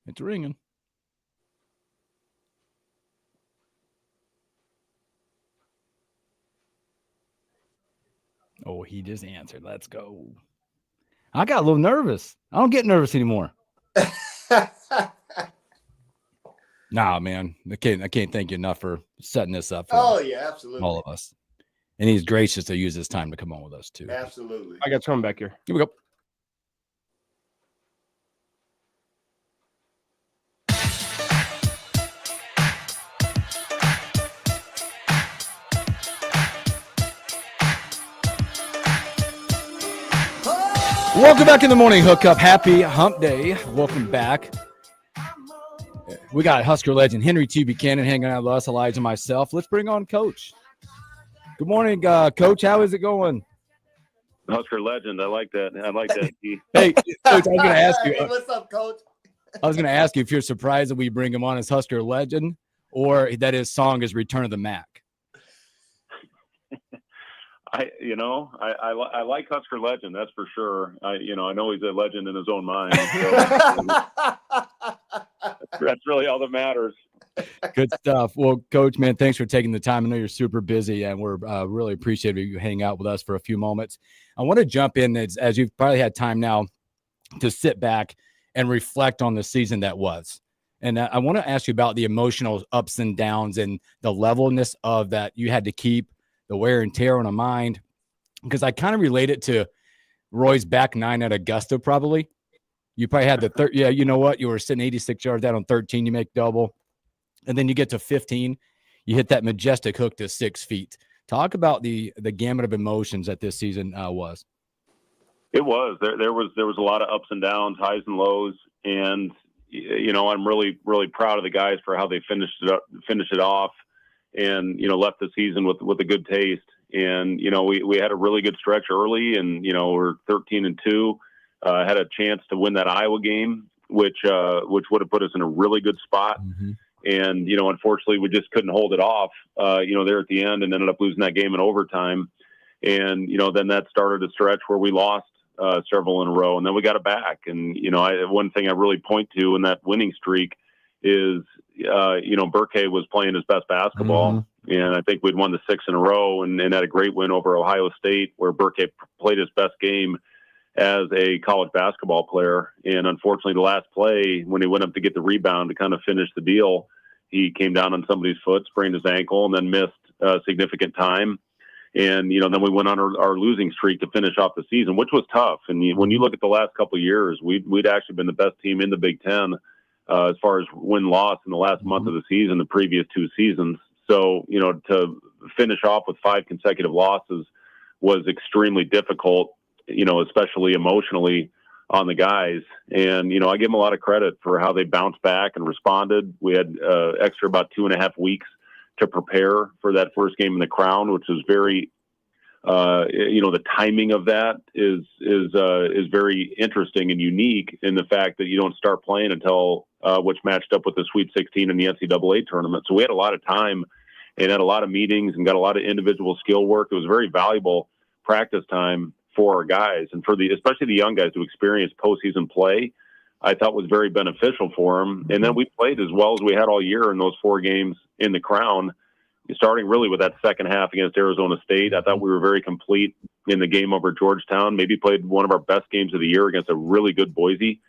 It's ringing. Oh, he just answered. Let's go. I got a little nervous. I don't get nervous anymore. Nah, man. I can't thank you enough for setting this up for yeah, absolutely. all of us. And he's gracious to use his time to come on with us too. Absolutely. I got someone back here. Here we go. Welcome back in the morning, Hookup. Happy hump day. Welcome back. We got Husker legend Henry T. Buchanan hanging out with us, Elijah and myself. Let's bring on Coach. Good morning, Coach. How is it going? Husker legend. I like that. Hey, Coach, I was going to ask you. Hey, what's up, Coach? I was going to ask you if you're surprised that we bring him on as Husker legend or that his song is Return of the Mac. I like Husker legend. That's for sure. I know he's a legend in his own mind. So that's really all that matters. Good stuff. Well, Coach, man, thanks for taking the time. I know you're super busy, and we're really appreciative of you hanging out with us for a few moments. I want to jump in as you've probably had time now to sit back and reflect on the season that was. And I want to ask you about the emotional ups and downs and the levelness of that you had to keep, the wear and tear on a mind, because I kind of relate it to Roy's back nine at Augusta. Probably you probably had the third. Yeah. You know what? You were sitting 86 yards out on 13, you make double. And then you get to 15, you hit that majestic hook to 6 feet. Talk about the gamut of emotions that this season was. It was. There was a lot of ups and downs, highs and lows. And, I'm really, really proud of the guys for how they finished it off and, left the season with a good taste. And, we had a really good stretch early and, we're 13-2, had a chance to win that Iowa game, which would have put us in a really good spot. Mm-hmm. And, unfortunately, we just couldn't hold it off, there at the end and ended up losing that game in overtime. And, then that started a stretch where we lost several in a row and then we got it back. And, one thing I really point to in that winning streak is, Burke was playing his best basketball. Mm-hmm. And I think we'd won the 6 in a row and had a great win over Ohio State where Burke played his best game as a college basketball player. And unfortunately, the last play, when he went up to get the rebound to kind of finish the deal, he came down on somebody's foot, sprained his ankle, and then missed significant time. And, then we went on our losing streak to finish off the season, which was tough. And when you look at the last couple of years, we'd actually been the best team in the Big Ten as far as win-loss in the last month of the season, the previous 2 seasons. So, to finish off with 5 consecutive losses was extremely difficult, especially emotionally on the guys. And, I give them a lot of credit for how they bounced back and responded. We had extra about 2.5 weeks to prepare for that first game in the Crown, which was very, the timing of that is very interesting and unique in the fact that you don't start playing until which matched up with the Sweet 16 in the NCAA tournament. So we had a lot of time and had a lot of meetings and got a lot of individual skill work. It was very valuable practice time for our guys, and for especially the young guys to experience postseason play, I thought was very beneficial for them. And then we played as well as we had all year in those 4 games in the Crown, starting really with that second half against Arizona State. I thought we were very complete in the game over Georgetown, maybe played one of our best games of the year against a really good Boise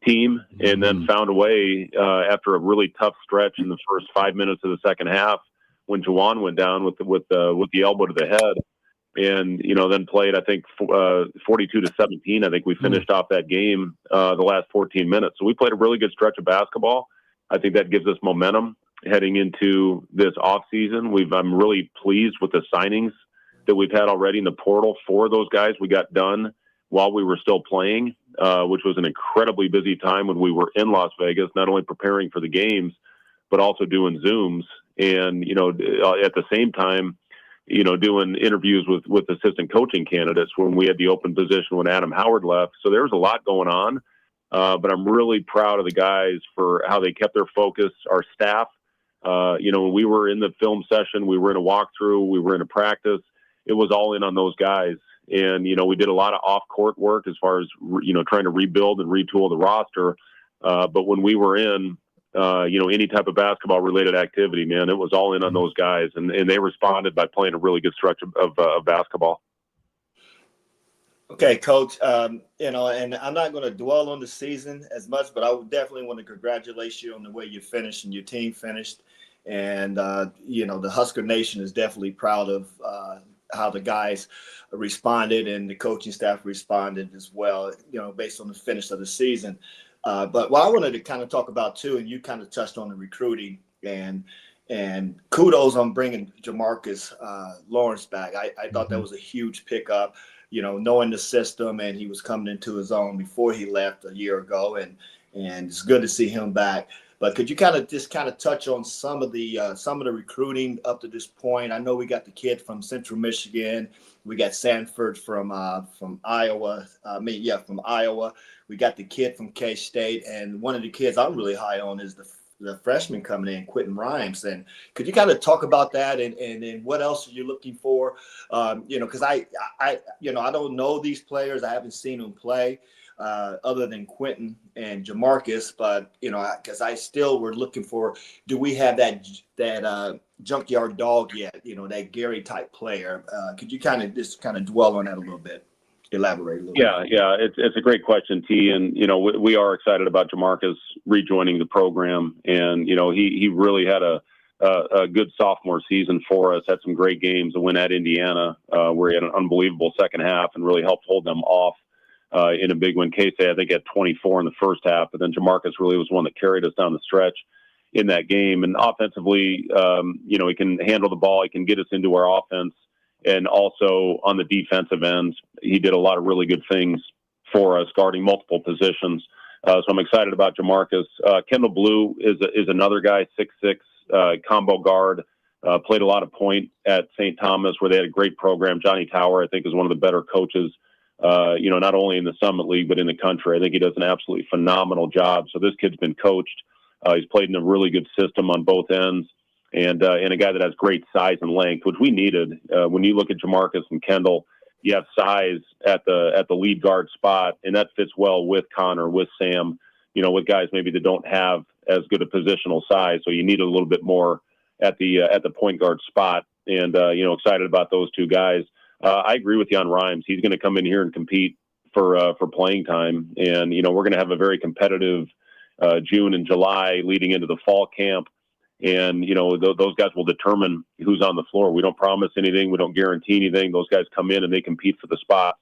team, and then found a way after a really tough stretch in the first 5 minutes of the second half when Juwan went down with the elbow to the head, and then played, I think, 42-17. I think we finished off that game the last 14 minutes. So we played a really good stretch of basketball. I think that gives us momentum heading into this off season. I'm really pleased with the signings that we've had already in the portal for those guys. We got done while we were still playing, which was an incredibly busy time when we were in Las Vegas, not only preparing for the games, but also doing Zooms. And, at the same time, doing interviews with assistant coaching candidates when we had the open position when Adam Howard left. So there was a lot going on, but I'm really proud of the guys for how they kept their focus, our staff. When we were in the film session, we were in a walkthrough, we were in a practice, it was all in on those guys. And, we did a lot of off-court work as far as, trying to rebuild and retool the roster. But when we were in, any type of basketball-related activity, man, it was all in on those guys. And they responded by playing a really good stretch of basketball. Okay, Coach, and I'm not going to dwell on the season as much, but I would definitely want to congratulate you on the way you finished and your team finished. And, the Husker Nation is definitely proud of how the guys responded and the coaching staff responded as well, based on the finish of the season. But what I wanted to kind of talk about too, and you kind of touched on the recruiting, and kudos on bringing Jamarcus Lawrence back. I thought that was a huge pickup, knowing the system, and he was coming into his own before he left a year ago, and it's good to see him back. But could you kind of touch on some of the recruiting up to this point? I know we got the kid from Central Michigan, we got Sanford from Iowa. From Iowa. We got the kid from K-State, and one of the kids I'm really high on is the freshman coming in, Quentin Rhymes. And could you kind of talk about that, and what else are you looking for? Because I don't know these players, I haven't seen them play. Other than Quentin and Jamarcus, but because I still were looking for, do we have that junkyard dog yet? That Gary type player. Could you kind of dwell on that a little bit, elaborate a little bit? Yeah, it's a great question, T. And we are excited about Jamarcus rejoining the program, and he really had a good sophomore season for us. Had some great games, a win at Indiana, where he had an unbelievable second half and really helped hold them off. In a big win. K-State, I think, had 24 in the first half, but then Jamarcus really was one that carried us down the stretch in that game. And offensively, he can handle the ball, he can get us into our offense, and also on the defensive end, he did a lot of really good things for us, guarding multiple positions. So I'm excited about Jamarcus. Kendall Blue is another guy, 6'6", combo guard. Played a lot of point at St. Thomas, where they had a great program. Johnny Tower, I think, is one of the better coaches not only in the Summit League, but in the country. I think he does an absolutely phenomenal job. So this kid's been coached. He's played in a really good system on both ends, and a guy that has great size and length, which we needed. When you look at Jamarcus and Kendall, you have size at the lead guard spot, and that fits well with Connor, with Sam, with guys maybe that don't have as good a positional size. So you need a little bit more at the point guard spot, and excited about those two guys. I agree with you on Rhymes. He's going to come in here and compete for playing time. And, we're going to have a very competitive June and July leading into the fall camp. And, those guys will determine who's on the floor. We don't promise anything. We don't guarantee anything. Those guys come in and they compete for the spot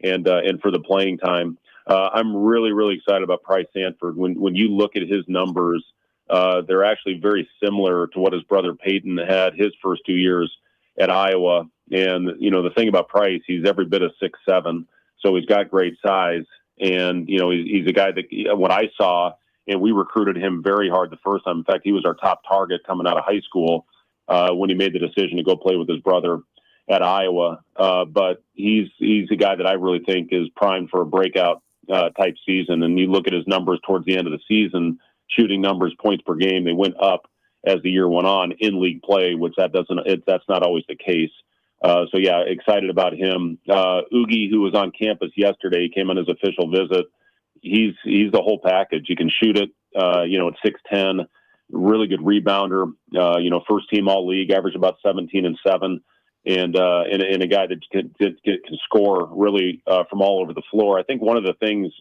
and for the playing time. I'm really, really excited about Price Sanford. When you look at his numbers, they're actually very similar to what his brother Peyton had his first 2 years at Iowa. And, the thing about Price, he's every bit of 6'7", so he's got great size. And, he's a guy that what I saw, and we recruited him very hard the first time. In fact, he was our top target coming out of high school when he made the decision to go play with his brother at Iowa. But he's a guy that I really think is primed for a breakout type season. And you look at his numbers towards the end of the season, shooting numbers, points per game, they went up as the year went on in league play, which that's not always the case. So yeah, excited about him. Oogie, who was on campus yesterday, came on his official visit. He's the whole package. He can shoot it, at 6'10", really good rebounder, first team all league, average about 17 and 7. And a guy that can score really from all over the floor. I think one of the things,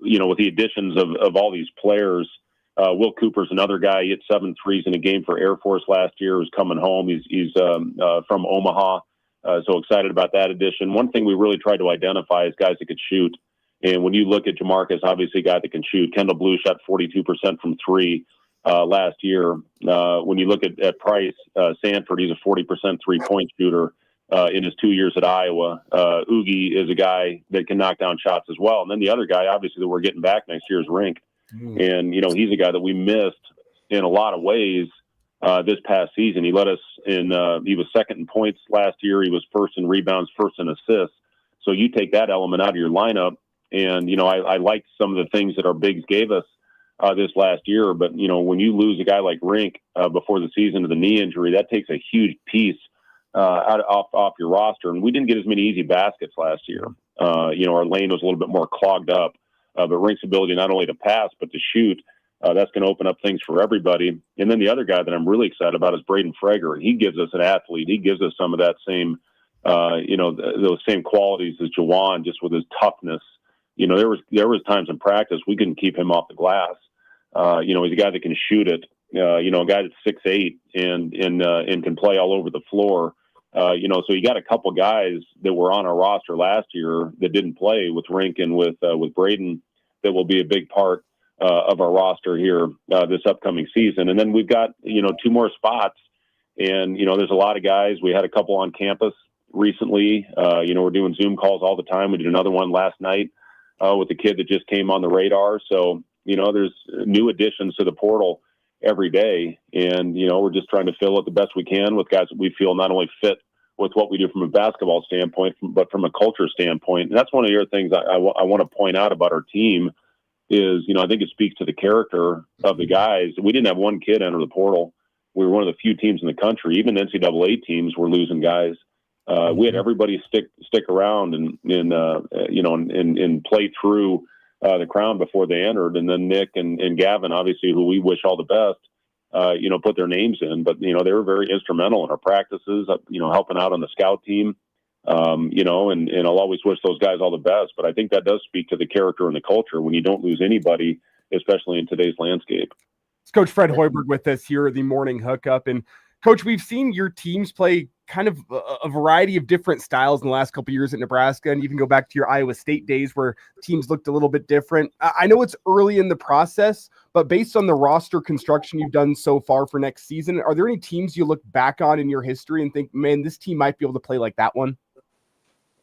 with the additions of all these players, Will Cooper's another guy. He hit 7 threes in a game for Air Force last year. He's coming home. He's from Omaha, so excited about that addition. One thing we really tried to identify is guys that could shoot. And when you look at Jamarcus, obviously a guy that can shoot. Kendall Blue shot 42% from 3 last year. When you look at Price, Sanford, he's a 40% three-point shooter in his 2 years at Iowa. Oogie is a guy that can knock down shots as well. And then the other guy, obviously, that we're getting back next year is Rink. And, he's a guy that we missed in a lot of ways this past season. He led us in he was second in points last year. He was first in rebounds, first in assists. So you take that element out of your lineup. And, I liked some of the things that our bigs gave us this last year. But, when you lose a guy like Rink before the season to the knee injury, that takes a huge piece off your roster. And we didn't get as many easy baskets last year. Our lane was a little bit more clogged up. But Rink's ability not only to pass, but to shoot, that's going to open up things for everybody. And then the other guy that I'm really excited about is Braden Frager. He gives us an athlete. He gives us some of that same, those same qualities as Jawan, just with his toughness. There was times in practice we couldn't keep him off the glass. He's a guy that can shoot it. A guy that's 6'8" and can play all over the floor. So you got a couple guys that were on our roster last year that didn't play with Rink and with Braden that will be a big part of our roster here this upcoming season. And then we've got 2 more spots, and there's a lot of guys. We had a couple on campus recently. We're doing Zoom calls all the time. We did another one last night with a kid that just came on the radar. So there's new additions to the portal every day. And, we're just trying to fill it the best we can with guys that we feel not only fit with what we do from a basketball standpoint, but from a culture standpoint. And that's one of the other things I want to point out about our team is, I think it speaks to the character of the guys. We didn't have one kid enter the portal. We were one of the few teams in the country. Even NCAA teams were losing guys. We had everybody stick around and play through the crown before they entered. And then Nick and Gavin, obviously, who we wish all the best, put their names in. But, they were very instrumental in our practices, helping out on the scout team, and I'll always wish those guys all the best. But I think that does speak to the character and the culture when you don't lose anybody, especially in today's landscape. It's Coach Fred Hoiberg with us here at the Morning Hookup. And, Coach, we've seen your teams play kind of a variety of different styles in the last couple of years at Nebraska, and even go back to your Iowa State days where teams looked a little bit different. I know it's early in the process, but based on the roster construction you've done so far for next season, are there any teams you look back on in your history and think, man, this team might be able to play like that one?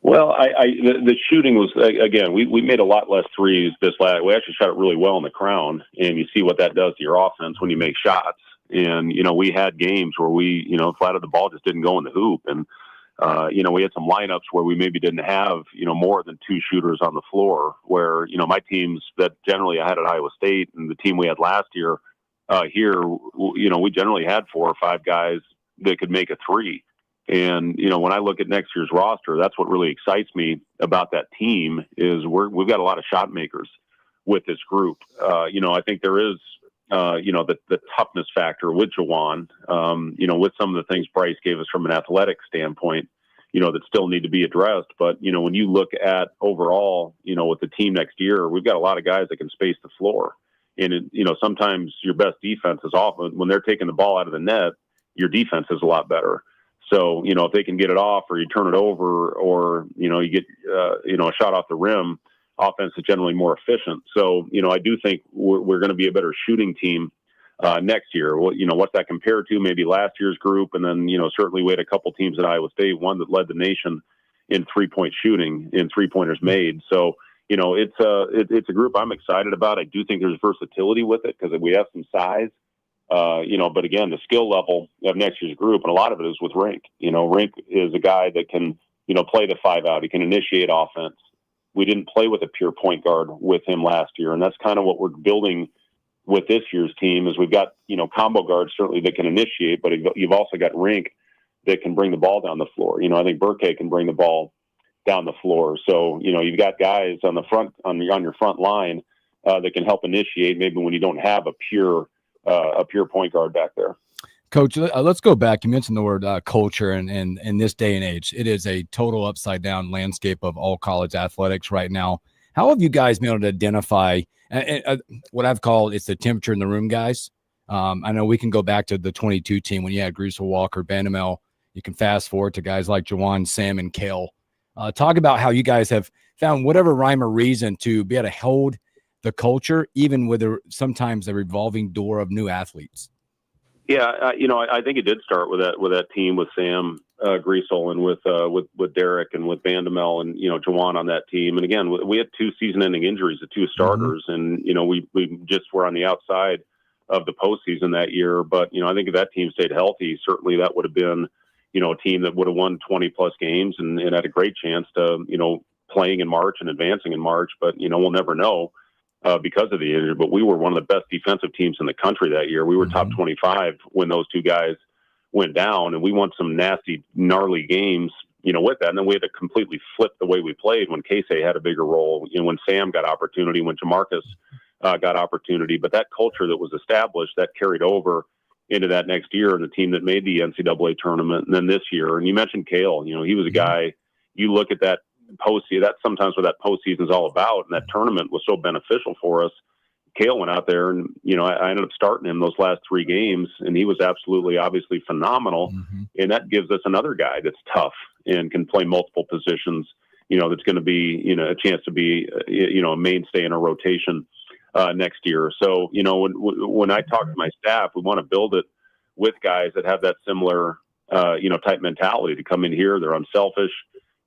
Well, the shooting was, again, we made a lot less threes this last. We actually shot it really well in the crown, and you see what that does to your offense when you make shots. And, we had games where we, flat out the ball just didn't go in the hoop. And, we had some lineups where we maybe didn't have, more than 2 shooters on the floor where, my teams that generally I had at Iowa State and the team we had last year here, we generally had 4 or 5 guys that could make a 3. And, when I look at next year's roster, that's what really excites me about that team is we've got a lot of shot makers with this group. I think there is, the toughness factor with Jawan, with some of the things Bryce gave us from an athletic standpoint, that still need to be addressed. But, when you look at overall, with the team next year, we've got a lot of guys that can space the floor. And, sometimes your best defense is off when they're taking the ball out of the net, your defense is a lot better. So, if they can get it off or you turn it over or, you get, a shot off the rim, offense is generally more efficient. So, I do think we're going to be a better shooting team next year. Well, what's that compared to? Maybe last year's group. And then, certainly we had a couple teams at Iowa State, one that led the nation in 3-point shooting, in 3-pointers made. So, it's a group I'm excited about. I do think there's versatility with it because we have some size. But again, the skill level of next year's group, and a lot of it is with Rink. Rink is a guy that can, play the 5 out. He can initiate offense. We didn't play with a pure point guard with him last year, and that's kind of what we're building with this year's team is we've got, combo guards certainly that can initiate, but you've also got Rink that can bring the ball down the floor. I think Burke can bring the ball down the floor. So, you've got guys on the front, on your front line that can help initiate maybe when you don't have a pure point guard back there. Coach, let's go back. You mentioned the word culture, and in this day and age, it is a total upside down landscape of all college athletics right now. How have you guys been able to identify what I've called it's the temperature in the room, guys? I know we can go back to the 22 team when you had Greasel, Walker, Bandamel. You can fast forward to guys like Jawan, Sam, and Kale. Talk about how you guys have found whatever rhyme or reason to be able to hold the culture, even with sometimes a revolving door of new athletes. Yeah, I think it did start with that team with Sam Greasel and with Derek and with Bandamel and Jawan on that team. And again, we had 2 season-ending injuries to 2 starters, and we just were on the outside of the postseason that year. But I think if that team stayed healthy, certainly that would have been a team that would have won 20+ games and had a great chance to playing in March and advancing in March. But we'll never know. Because of the injury, but we were one of the best defensive teams in the country that year. We were top 25 when those 2 guys went down, and we won some nasty, gnarly games, with that. And then we had to completely flip the way we played when Casey had a bigger role, when Sam got opportunity, when Jamarcus got opportunity. But that culture that was established, that carried over into that next year, and the team that made the NCAA tournament. And then this year, and you mentioned Kale, he was a guy, you look at that postseason, that's sometimes what that postseason is all about. And that tournament was so beneficial for us. Kale went out there and, I ended up starting him those last 3 games, and he was absolutely, obviously phenomenal. And that gives us another guy that's tough and can play multiple positions, that's going to be, a chance to be, a mainstay in a rotation next year. So, when I talk to my staff, we want to build it with guys that have that similar, type mentality to come in here. They're unselfish.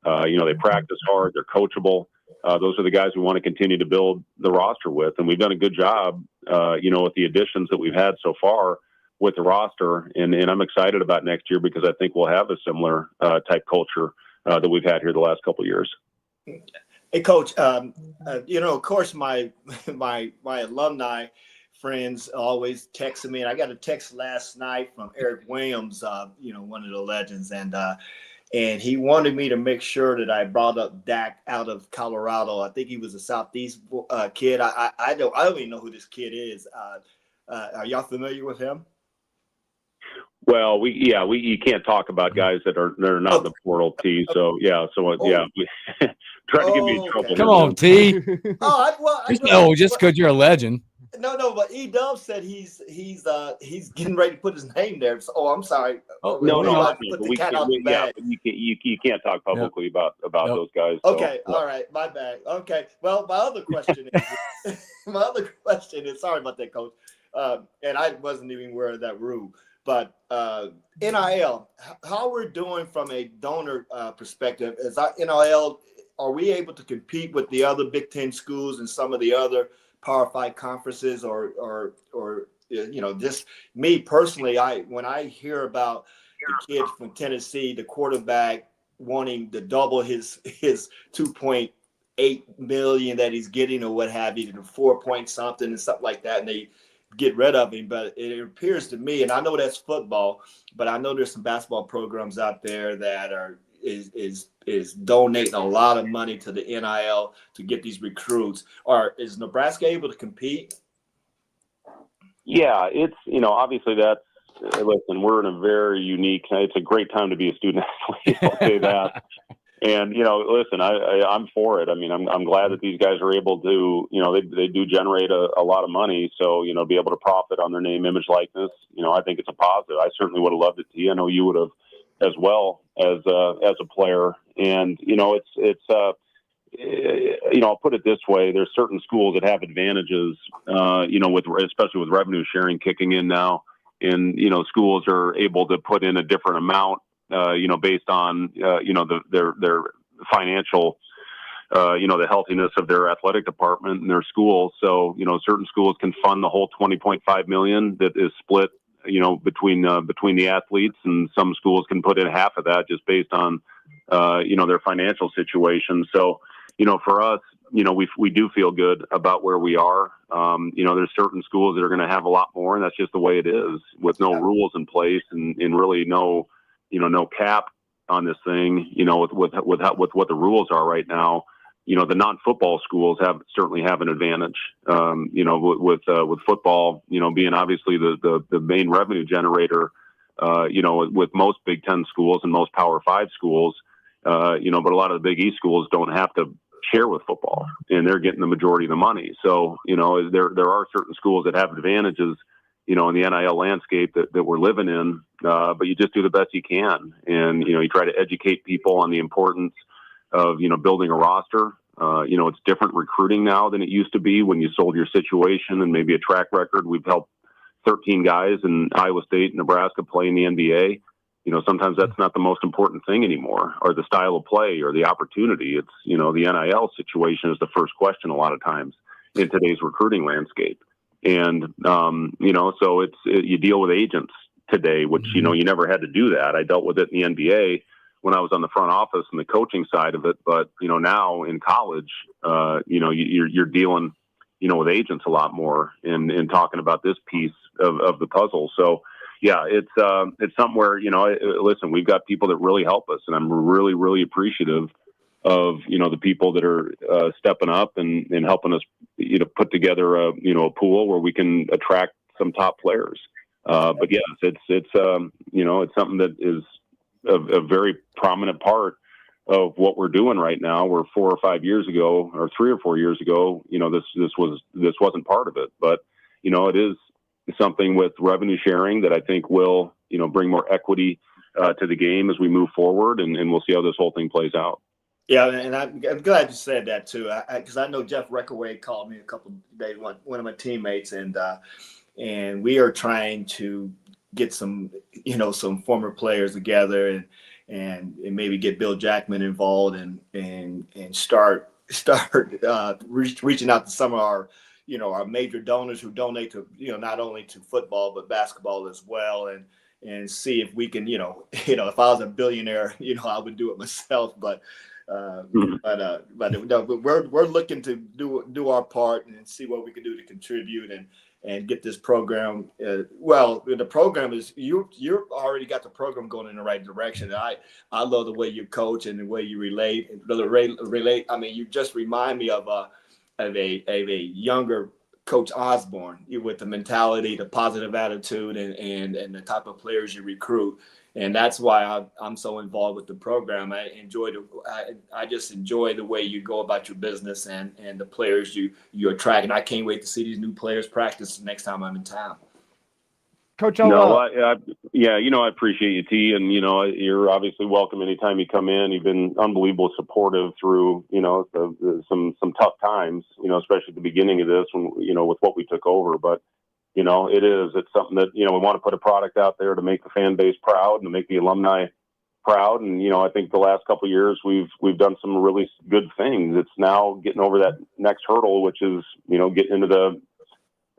They practice hard. They're coachable. Those are the guys we want to continue to build the roster with. And we've done a good job, with the additions that we've had so far with the roster. And I'm excited about next year because I think we'll have a similar type culture that we've had here the last couple of years. Hey, Coach, of course, my alumni friends always texting me. And I got a text last night from Eric Williams, one of the legends. And he wanted me to make sure that I brought up Dak out of Colorado. I think he was a Southeast kid. I don't even know who this kid is. Are y'all familiar with him? Well, you can't talk about guys that are not in the portal, T. So try to get me in trouble. Come on, T. Just because you're a legend. No, but E-Dub said he's getting ready to put his name there. So, I'm sorry. No, put the cat out the bag. You can't talk publicly about those guys. So. Okay, all right, my bad. Okay, well, my other question is, sorry about that, Coach, and I wasn't even aware of that rule, but NIL, how we're doing from a donor perspective, is NIL, are we able to compete with the other Big Ten schools and some of the other Power 5 conferences, or just me personally, when I hear about the kid from Tennessee, the quarterback wanting to double his 2.8 million that he's getting or what have you, to 4 point something and stuff like that, and they get rid of him. But it appears to me, and I know that's football, but I know there's some basketball programs out there that is donating a lot of money to the NIL to get these recruits. Is Nebraska able to compete? Yeah, it's, obviously listen, we're in a very unique, it's a great time to be a student athlete, I'll say that. And, listen, I'm for it. I mean, I'm glad that these guys are able to, they do generate a lot of money. So, be able to profit on their name, image, likeness, I think it's a positive. I certainly would have loved it. I know you would have as well as a player. And, I'll put it this way. There's certain schools that have advantages, especially with revenue sharing kicking in now. And, schools are able to put in a different amount, based on, their financial, the healthiness of their athletic department and their schools. So, certain schools can fund the whole $20.5 million that is split, between the athletes, and some schools can put in half of that just based on, their financial situation. So, for us, we do feel good about where we are. There's certain schools that are going to have a lot more, and that's just the way it is, with no rules in place and really no cap on this thing. With what the rules are right now, the non-football schools certainly have an advantage. With football, being obviously the main revenue generator. With most Big Ten schools and most Power 5 schools, but a lot of the Big East schools don't have to share with football, and they're getting the majority of the money. So, there are certain schools that have advantages, in the NIL landscape that we're living in, but you just do the best you can. And, you try to educate people on the importance of, building a roster. It's different recruiting now than it used to be when you sold your situation and maybe a track record. We've helped 13 guys in Iowa State and Nebraska play in the NBA. Sometimes that's not the most important thing anymore, or the style of play or the opportunity. It's, the NIL situation is the first question a lot of times in today's recruiting landscape. And, so you deal with agents today, which, you never had to do that. I dealt with it in the NBA when I was on the front office and the coaching side of it. But, now in college, you're dealing, with agents a lot more and talking about this piece of the puzzle. So, yeah, it's something where, listen, we've got people that really help us, and I'm really, really appreciative of, the people that are stepping up and helping us, put together a pool where we can attract some top players. But yes, it's something that is a very prominent part of what we're doing right now. Where 4 or 5 years ago, or 3 or 4 years ago, this wasn't part of it. But, it is something with revenue sharing that I think will, bring more equity to the game as we move forward, and we'll see how this whole thing plays out. Yeah, and I'm glad you said that too, because I know Jeff Reckaway called me a couple of days, one of my teammates, and we are trying to get some former players together and maybe get Bill Jackman involved and start reaching out to some of our major donors who donate to, not only to football, but basketball as well. And see if we can, if I was a billionaire, I would do it myself, but we're looking to do our part and see what we can do to contribute and get this program. The program is, you're already got the program going in the right direction. And I love the way you coach and the way you relate. I mean, you just remind me of a younger Coach Osborne, with the mentality, the positive attitude, and the type of players you recruit. And that's why I'm so involved with the program. I just enjoy the way you go about your business and the players you attract. And I can't wait to see these new players practice the next time I'm in town. Coach, I appreciate you, T, and you're obviously welcome anytime you come in. You've been unbelievably supportive through some tough times, especially at the beginning of this when with what we took over. But it's something that we want to put a product out there to make the fan base proud and to make the alumni proud. And I think the last couple of years we've done some really good things. It's now getting over that next hurdle, which is getting into the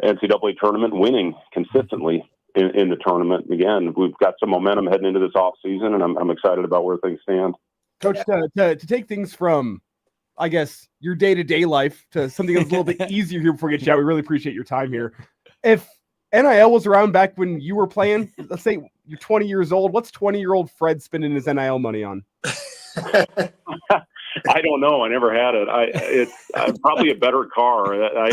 NCAA tournament, and winning consistently in the tournament. Again, we've got some momentum heading into this off season, and I'm excited about where things stand. Coach, to take things from, I guess, your day-to-day life to something that's a little bit easier here before we get you out, we really appreciate your time here. If NIL was around back when you were playing, let's say you're 20 years old, what's 20-year-old Fred spending his NIL money on? I don't know. I never had it. It's probably a better car. I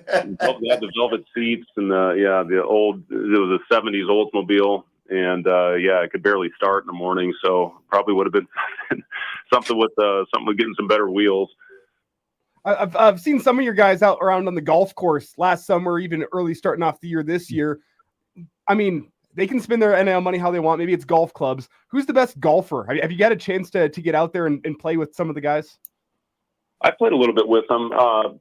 had the velvet seats and the old. It was a '70s Oldsmobile, and I could barely start in the morning. So probably would have been something with getting some better wheels. I've seen some of your guys out around on the golf course last summer, even early starting off the year this year. I mean, they can spend their NIL money how they want. Maybe it's golf clubs. Who's the best golfer? Have you got a chance to get out there and play with some of the guys? I played a little bit with them.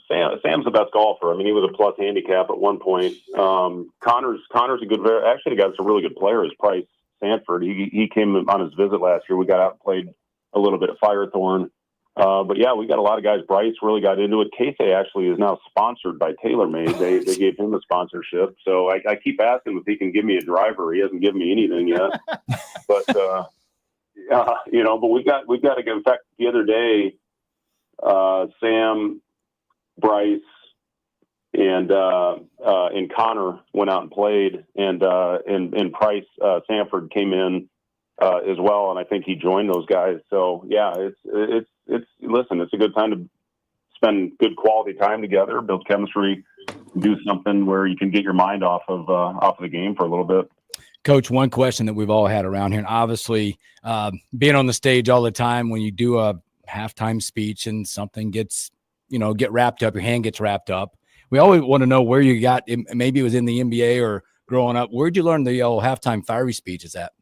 Sam's the best golfer. I mean, he was a plus handicap at one point. Connor's a good, actually got some really good players. Price Sanford, he came on his visit last year. We got out and played a little bit at Firethorn. But yeah, we got a lot of guys. Bryce really got into it. Casey actually is now sponsored by TaylorMade. They gave him a sponsorship. So I keep asking if he can give me a driver. He hasn't given me anything yet. But but we've got to go. In fact, the other day, Sam, Bryce, and Connor went out and played, and Price Sanford came in as well, and I think he joined those guys. So yeah, it's listen, it's a good time to spend good quality time together, build chemistry, do something where you can get your mind off of the game for a little bit. Coach, one question that we've all had around here, and obviously being on the stage all the time, when you do a halftime speech and something gets, get wrapped up, your hand gets wrapped up, we always want to know where you got, maybe it was in the NBA or growing up, where'd you learn the old halftime fiery speeches at?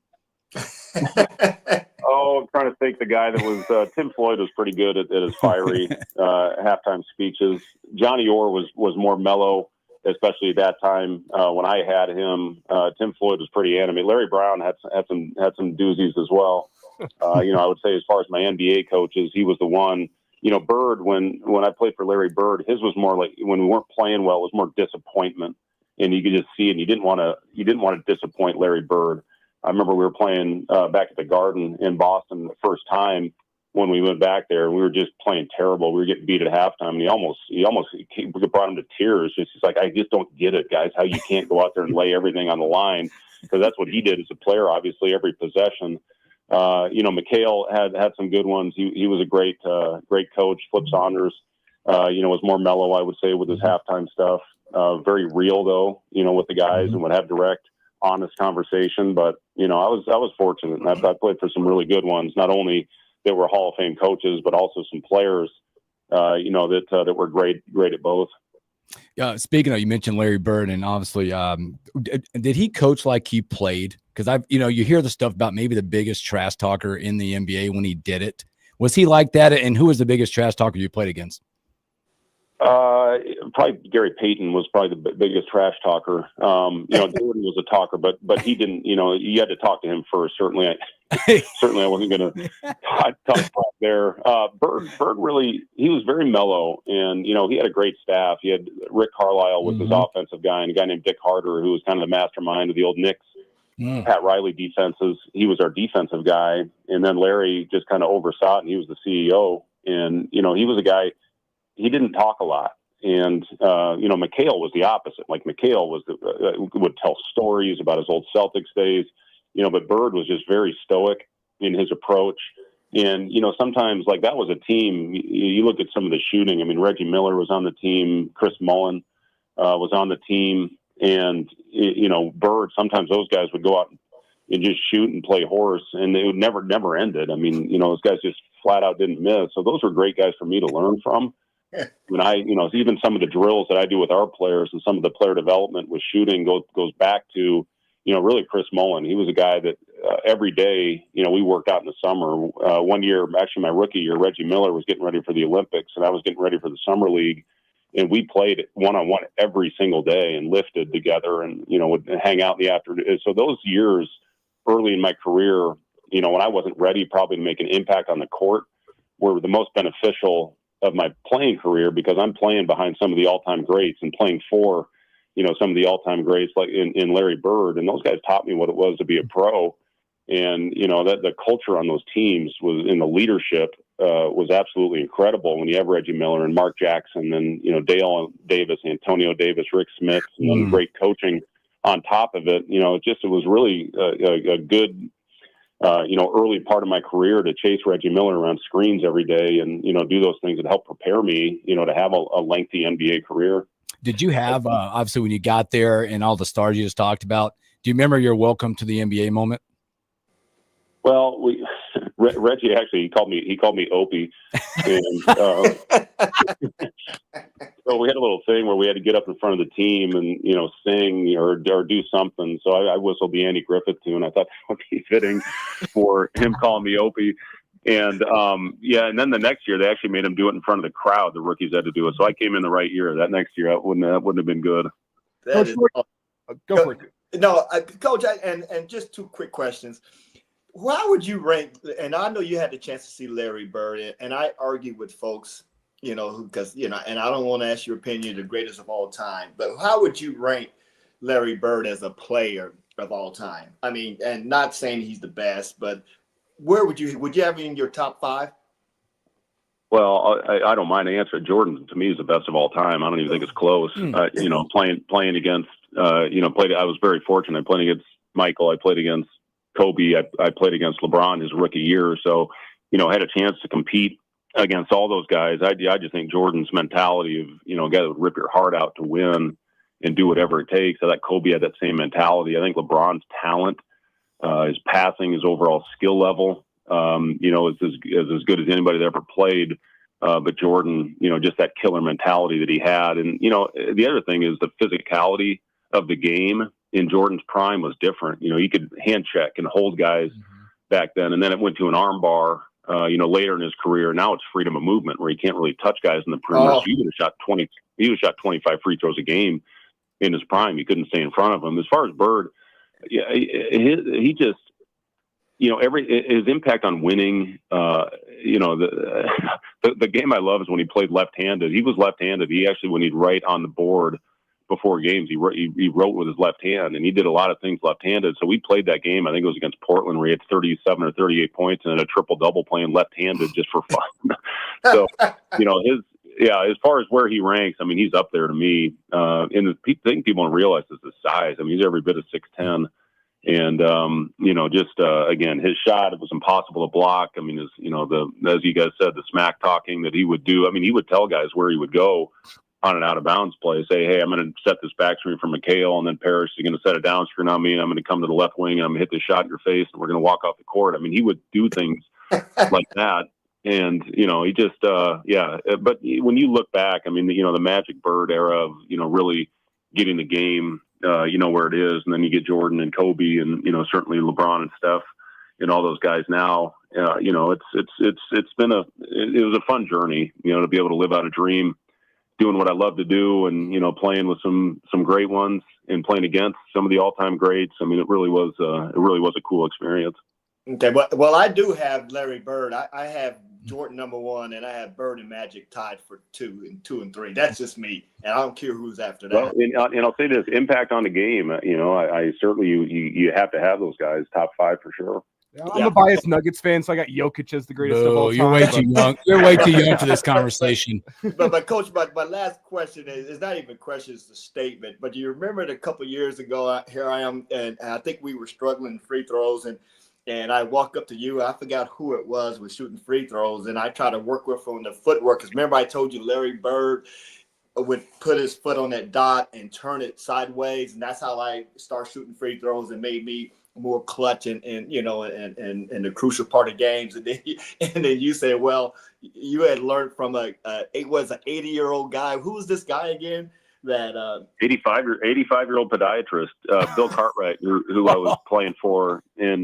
I'm trying to think. The guy that was Tim Floyd was pretty good at his fiery halftime speeches. Johnny Orr was more mellow, especially at that time when I had him. Tim Floyd was pretty animated. Larry Brown had some doozies as well. I would say as far as my NBA coaches, he was the one. Bird, when I played for Larry Bird, his was more like when we weren't playing well, it was more disappointment, and you could just see it. And you didn't want to disappoint Larry Bird. I remember we were playing back at the Garden in Boston the first time when we went back there, and we were just playing terrible. We were getting beat at halftime, and he almost brought him to tears. He's like, I just don't get it, guys, how you can't go out there and lay everything on the line, because that's what he did as a player, obviously, every possession. McHale had some good ones. He was a great coach. Flip Saunders, was more mellow, I would say, with his halftime stuff. Very real, though, with the guys, and would have direct, honest conversation. But I was fortunate, and I played for some really good ones. Not only that were Hall of Fame coaches, but also some players, that were great at both. Speaking of, you mentioned Larry Bird, and obviously, did he coach like he played? Because you hear the stuff about maybe the biggest trash talker in the NBA when he did it. Was he like that? And who was the biggest trash talker you played against? Probably Gary Payton was probably the biggest trash talker. Jordan was a talker, but he didn't. You had to talk to him first. Certainly, I wasn't going to talk there. Bird really, he was very mellow, and he had a great staff. He had Rick Carlisle was his offensive guy, and a guy named Dick Harder, who was kind of the mastermind of the old Knicks. Pat Riley defenses. He was our defensive guy, and then Larry just kind of oversaw it, and he was the CEO. And he was a guy. He didn't talk a lot. And, McHale was the opposite. Like McHale would tell stories about his old Celtics days, but Bird was just very stoic in his approach. And, sometimes like that was a team. You look at some of the shooting. I mean, Reggie Miller was on the team. Chris Mullen was on the team. And, Bird, sometimes those guys would go out and just shoot and play horse, and it would never ended. I mean, those guys just flat out didn't miss. So those were great guys for me to learn from. When even some of the drills that I do with our players and some of the player development with shooting goes back to, really Chris Mullen. He was a guy that every day, we worked out in the summer. One year, actually my rookie year, Reggie Miller was getting ready for the Olympics, and I was getting ready for the summer league. And we played one-on-one every single day and lifted together and, would hang out in the afternoon. So those years early in my career, when I wasn't ready probably to make an impact on the court, were the most beneficial of my playing career, because I'm playing behind some of the all-time greats and playing for, some of the all-time greats like in Larry Bird. And those guys taught me what it was to be a pro. And, that the culture on those teams was in the leadership was absolutely incredible when you have Reggie Miller and Mark Jackson and, Dale Davis, Antonio Davis, Rick Smith, and then great coaching on top of it. It was really a good, early part of my career to chase Reggie Miller around screens every day and, do those things that help prepare me, to have a lengthy NBA career. Did you have, obviously when you got there and all the stars you just talked about, do you remember your welcome to the NBA moment? Well, Reggie actually he called me Opie, and so we had a little thing where we had to get up in front of the team and sing or do something. So I whistled the Andy Griffith tune. I thought that would be fitting for him calling me Opie. And and then the next year they actually made him do it in front of the crowd. The rookies had to do it. So I came in the right year. That next year that wouldn't have been good. Go for it. No, Coach, and just two quick questions. How would you rank, and I know you had the chance to see Larry Bird, and I argue with folks, because, and I don't want to ask your opinion, the greatest of all time, but how would you rank Larry Bird as a player of all time? I mean, and not saying he's the best, but where would you have in your top 5? Well, I don't mind answering. Jordan, to me, is the best of all time. I don't even think it's close. Playing against, I was very fortunate. I played against Michael. I played against Kobe. I played against LeBron his rookie year. So, had a chance to compete against all those guys. I just think Jordan's mentality of, a guy that would rip your heart out to win and do whatever it takes. I thought Kobe had that same mentality. I think LeBron's talent, his passing, his overall skill level, is as good as anybody that ever played. But Jordan, just that killer mentality that he had. And, the other thing is the physicality of the game in Jordan's prime was different. You could hand check and hold guys back then. And then it went to an arm bar, later in his career. Now it's freedom of movement where he can't really touch guys in the perimeter. So he would have shot 25 free throws a game in his prime. He couldn't stay in front of him. As far as Bird, he just, his impact on winning, the game I love is when he played left-handed. He was left-handed. He actually, when he'd write on the board before games, he wrote with his left hand, and he did a lot of things left-handed. So we played that game. I think it was against Portland, where he had 37 or 38 points and a triple-double playing left-handed just for fun. So, as far as where he ranks, I mean, he's up there to me. And the thing people don't realize is the size. I mean, he's every bit of 6'10". And, again, his shot, it was impossible to block. I mean, as you guys said, the smack talking that he would do. I mean, he would tell guys where he would go on an out of bounds play, say, hey, I'm going to set this back screen for McHale, and then Parrish is going to set a down screen on me, and I'm going to come to the left wing, and I'm going to hit this shot in your face, and we're going to walk off the court. I mean, he would do things like that. And, he just, but when you look back, I mean, the Magic Bird era of, really getting the game, where it is. And then you get Jordan and Kobe and, certainly LeBron and Steph and all those guys now, it was a fun journey, to be able to live out a dream, doing what I love to do and, playing with some great ones and playing against some of the all-time greats. I mean, it really was a cool experience. Okay. Well, I do have Larry Bird. I have Jordan #1, and I have Bird and Magic tied for 2 and 3. That's just me, and I don't care who's after that. Well, and I'll say this: impact on the game. I certainly you have to have those guys top 5 for sure. Yeah, I'm a biased Nuggets fan, so I got Jokic as the greatest of all time. You're way too young. You're way too young for this conversation. But Coach, my last question is not even a question; it's a statement. But do you remember a couple of years ago? Here I am, and I think we were struggling in free throws, and I walk up to you. I forgot who it was shooting free throws, and I try to work with him on the footwork. Because remember, I told you Larry Bird would put his foot on that dot and turn it sideways, and that's how I start shooting free throws and made me more clutch and the crucial part of games. And then you say, well, you had learned from an 80-year-old guy. Who was this guy again? That 85-year-old podiatrist, Bill Cartwright, who I was playing for in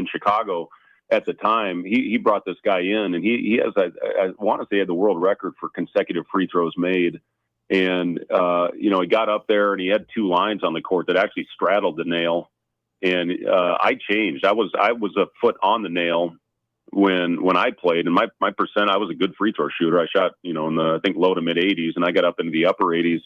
Chicago at the time. He brought this guy in, and he has, I want to say, he had the world record for consecutive free throws made. And he got up there and he had 2 lines on the court that actually straddled the nail. And I changed. I was a foot on the nail when I played, and my percent, I was a good free throw shooter. I shot, in the, I think, low to mid 80s, and I got up into the upper 80s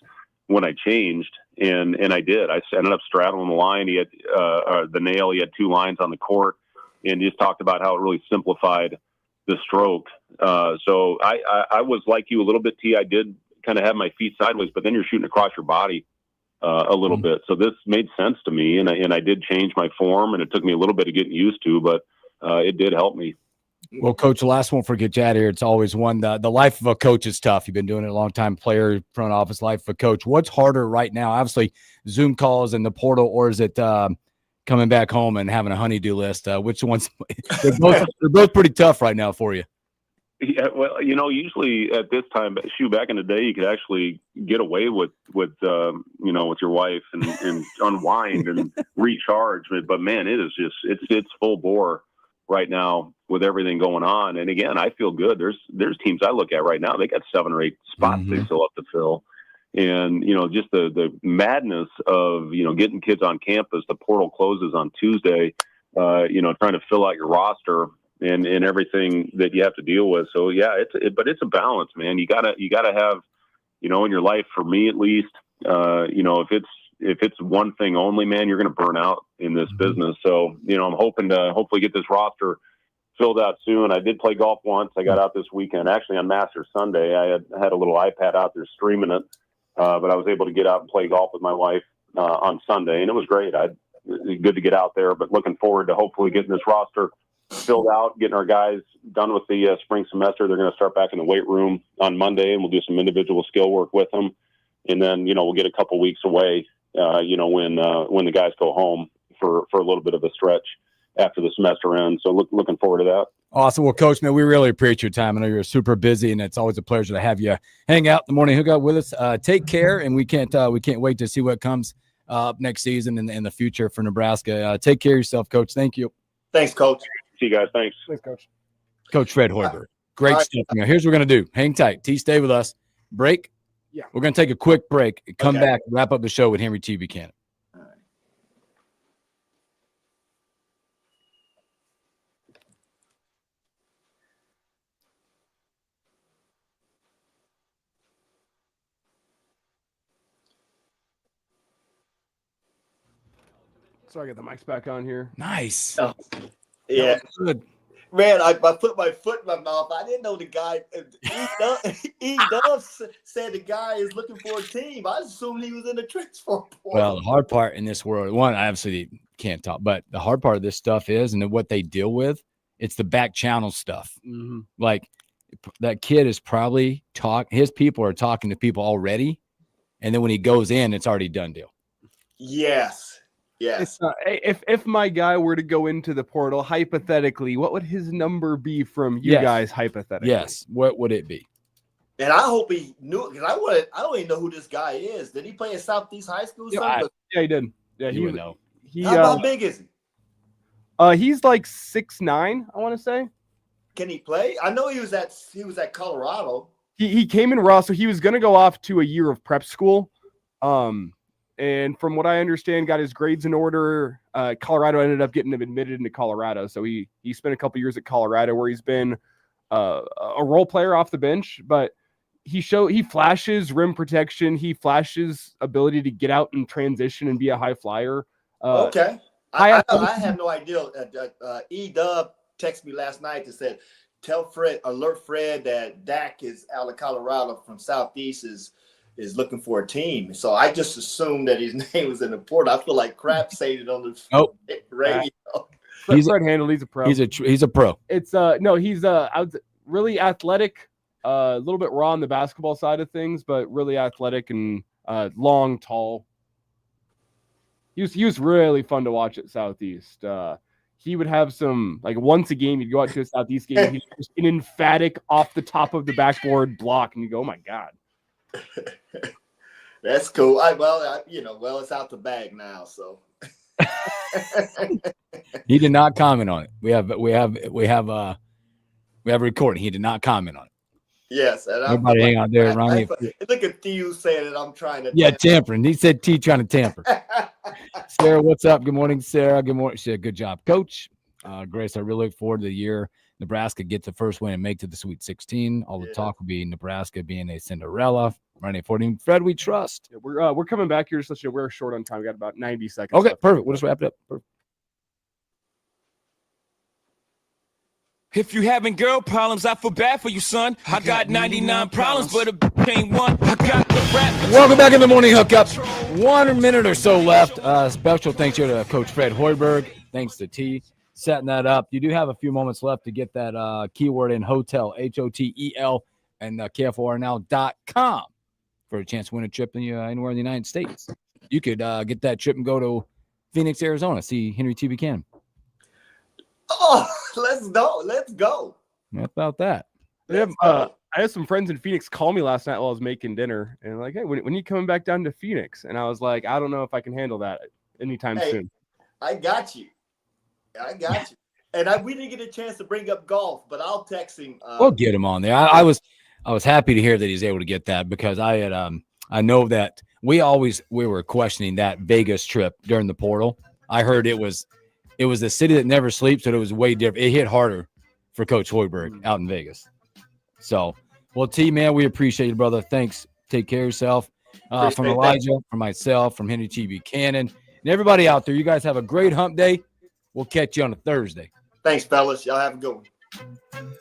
when I changed, and I did. I ended up straddling the line. He had the nail. He had 2 lines on the court, and just talked about how it really simplified the stroke. So I was like you a little bit, T. I did kind of have my feet sideways, but then you're shooting across your body a little bit. So this made sense to me, and I did change my form, and it took me a little bit of getting used to, but it did help me. Well, Coach, the last one for get you out of here. It's always one. The life of a coach is tough. You've been doing it a long time. Player, front office, life of a coach. What's harder right now? Obviously, Zoom calls and the portal, or is it coming back home and having a honey-do list? Which ones? They're both pretty tough right now for you. Yeah, well, usually at this time, back in the day, you could actually get away with your wife and unwind and recharge. But man, it is just it's full bore right now with everything going on. And again, I feel good. There's teams I look at right now. They got 7 or 8 spots they still have to fill. And, just the madness of, getting kids on campus. The portal closes on Tuesday, trying to fill out your roster and everything that you have to deal with. So yeah, but it's a balance, man. You gotta have, in your life, for me at least, if if it's one thing only, man, you're going to burn out in this business. So, I'm hoping to hopefully get this roster filled out soon. I did play golf once. I got out this weekend, actually on Masters Sunday. I had a little iPad out there streaming it, but I was able to get out and play golf with my wife on Sunday, and it was great. Good to get out there, but looking forward to hopefully getting this roster filled out, getting our guys done with the spring semester. They're going to start back in the weight room on Monday, and we'll do some individual skill work with them. And then, we'll get a couple weeks away, when the guys go home for a little bit of a stretch after the semester ends. So looking forward to that. Awesome. Well, Coach, man, we really appreciate your time. I know you're super busy, and it's always a pleasure to have you hang out in the morning hookup with us. Take care, and we can't wait to see what comes up next season and in the future for Nebraska. Take care of yourself, Coach. Thank you. Thanks, Coach. See you guys. Thanks. Thanks, Coach. Coach Fred Hoiberg. Great stuff. Now, here's what we're going to do. Hang tight. T, stay with us. Break. Yeah. We're going to take a quick break. Come back, wrap up the show with Henry T. Buchanan. So I get the mics back on here. Nice. Oh, yeah. Good. Man, I put my foot in my mouth. I didn't know the guy. E-Dub said the guy is looking for a team. I assumed he was in the transfer portal. Well, the hard part in this world, one, I absolutely can't talk, but the hard part of this stuff is, and what they deal with, it's the back channel stuff. Mm-hmm. Like that kid is probably his people are talking to people already. And then when he goes in, it's already done deal. Yes. Yes. If my guy were to go into the portal, hypothetically, what would his number be from you guys, hypothetically? Yes. What would it be? And I hope he knew, because I don't even know who this guy is. Did he play at Southeast High School? Yeah, he did. Yeah, he would know. How big is he? He's like 6'9", I want to say. Can he play? I know he was at Colorado. He came in raw, so he was going to go off to a year of prep school. And from what I understand, got his grades in order. Colorado ended up getting him admitted into Colorado. So he spent a couple years at Colorado where he's been a role player off the bench, but he flashes rim protection. He flashes ability to get out and transition and be a high flyer. Okay. I have no idea. E-Dub texted me last night and said, alert Fred that Dak is out of Colorado from Southeast is looking for a team. So I just assumed that his name was in the portal. I feel like crap saying it on the radio. Fred Handel, he's a pro. He's a pro. It's he's really athletic, a little bit raw on the basketball side of things, but really athletic and long, tall. He was really fun to watch at Southeast. He would have some, like, once a game, he'd go out to a Southeast game, he'd just an emphatic off the top of the backboard block, and you go, oh my God. That's cool. It's out the bag now, so. He did not comment on it. We have a recording. He did not comment on it. Yes, and everybody hang on there, Ronnie. Look at Theo saying that I'm trying to. Yeah, tampering. He said T trying to tamper. Sarah, what's up? Good morning, Sarah. Good morning. She said, good job, Coach. Grace, I really look forward to the year Nebraska gets the first win and make to the Sweet 16. All the talk will be Nebraska being a Cinderella. Running 14. Fred, we trust. Yeah, we're coming back here. So we're short on time. We got about 90 seconds. Okay, left. perfect. We'll just wrap it up. Perfect. If you having girl problems, I feel bad for you, son. I got 99 problems, but a ain't one. I got the rap. Welcome back in the morning hookup. 1 minute or so left. Special thanks here to Coach Fred Hoiberg. Thanks to T setting that up. You do have a few moments left to get that keyword in hotel, HOTEL, and KFORnow.com for a chance to win a trip anywhere in the United States. You could get that trip and go to Phoenix, Arizona, see Henry T. Buchanan. Oh, let's go. How about that? I had some friends in Phoenix call me last night while I was making dinner, and like, hey, when are you coming back down to Phoenix? And I was like, I don't know if I can handle that anytime soon. I got you. And we didn't get a chance to bring up golf, but I'll text him. We'll get him on there. I was happy to hear that he's able to get that, because I had I know that we were questioning that Vegas trip during the portal. I heard it was the city that never sleeps, but it was way different. It hit harder for Coach Hoiberg out in Vegas. So, well, T, man, we appreciate you, brother. Thanks. Take care of yourself. From Elijah, from myself, from Henry T. Buchanan, and everybody out there. You guys have a great hump day. We'll catch you on a Thursday. Thanks, fellas. Y'all have a good one.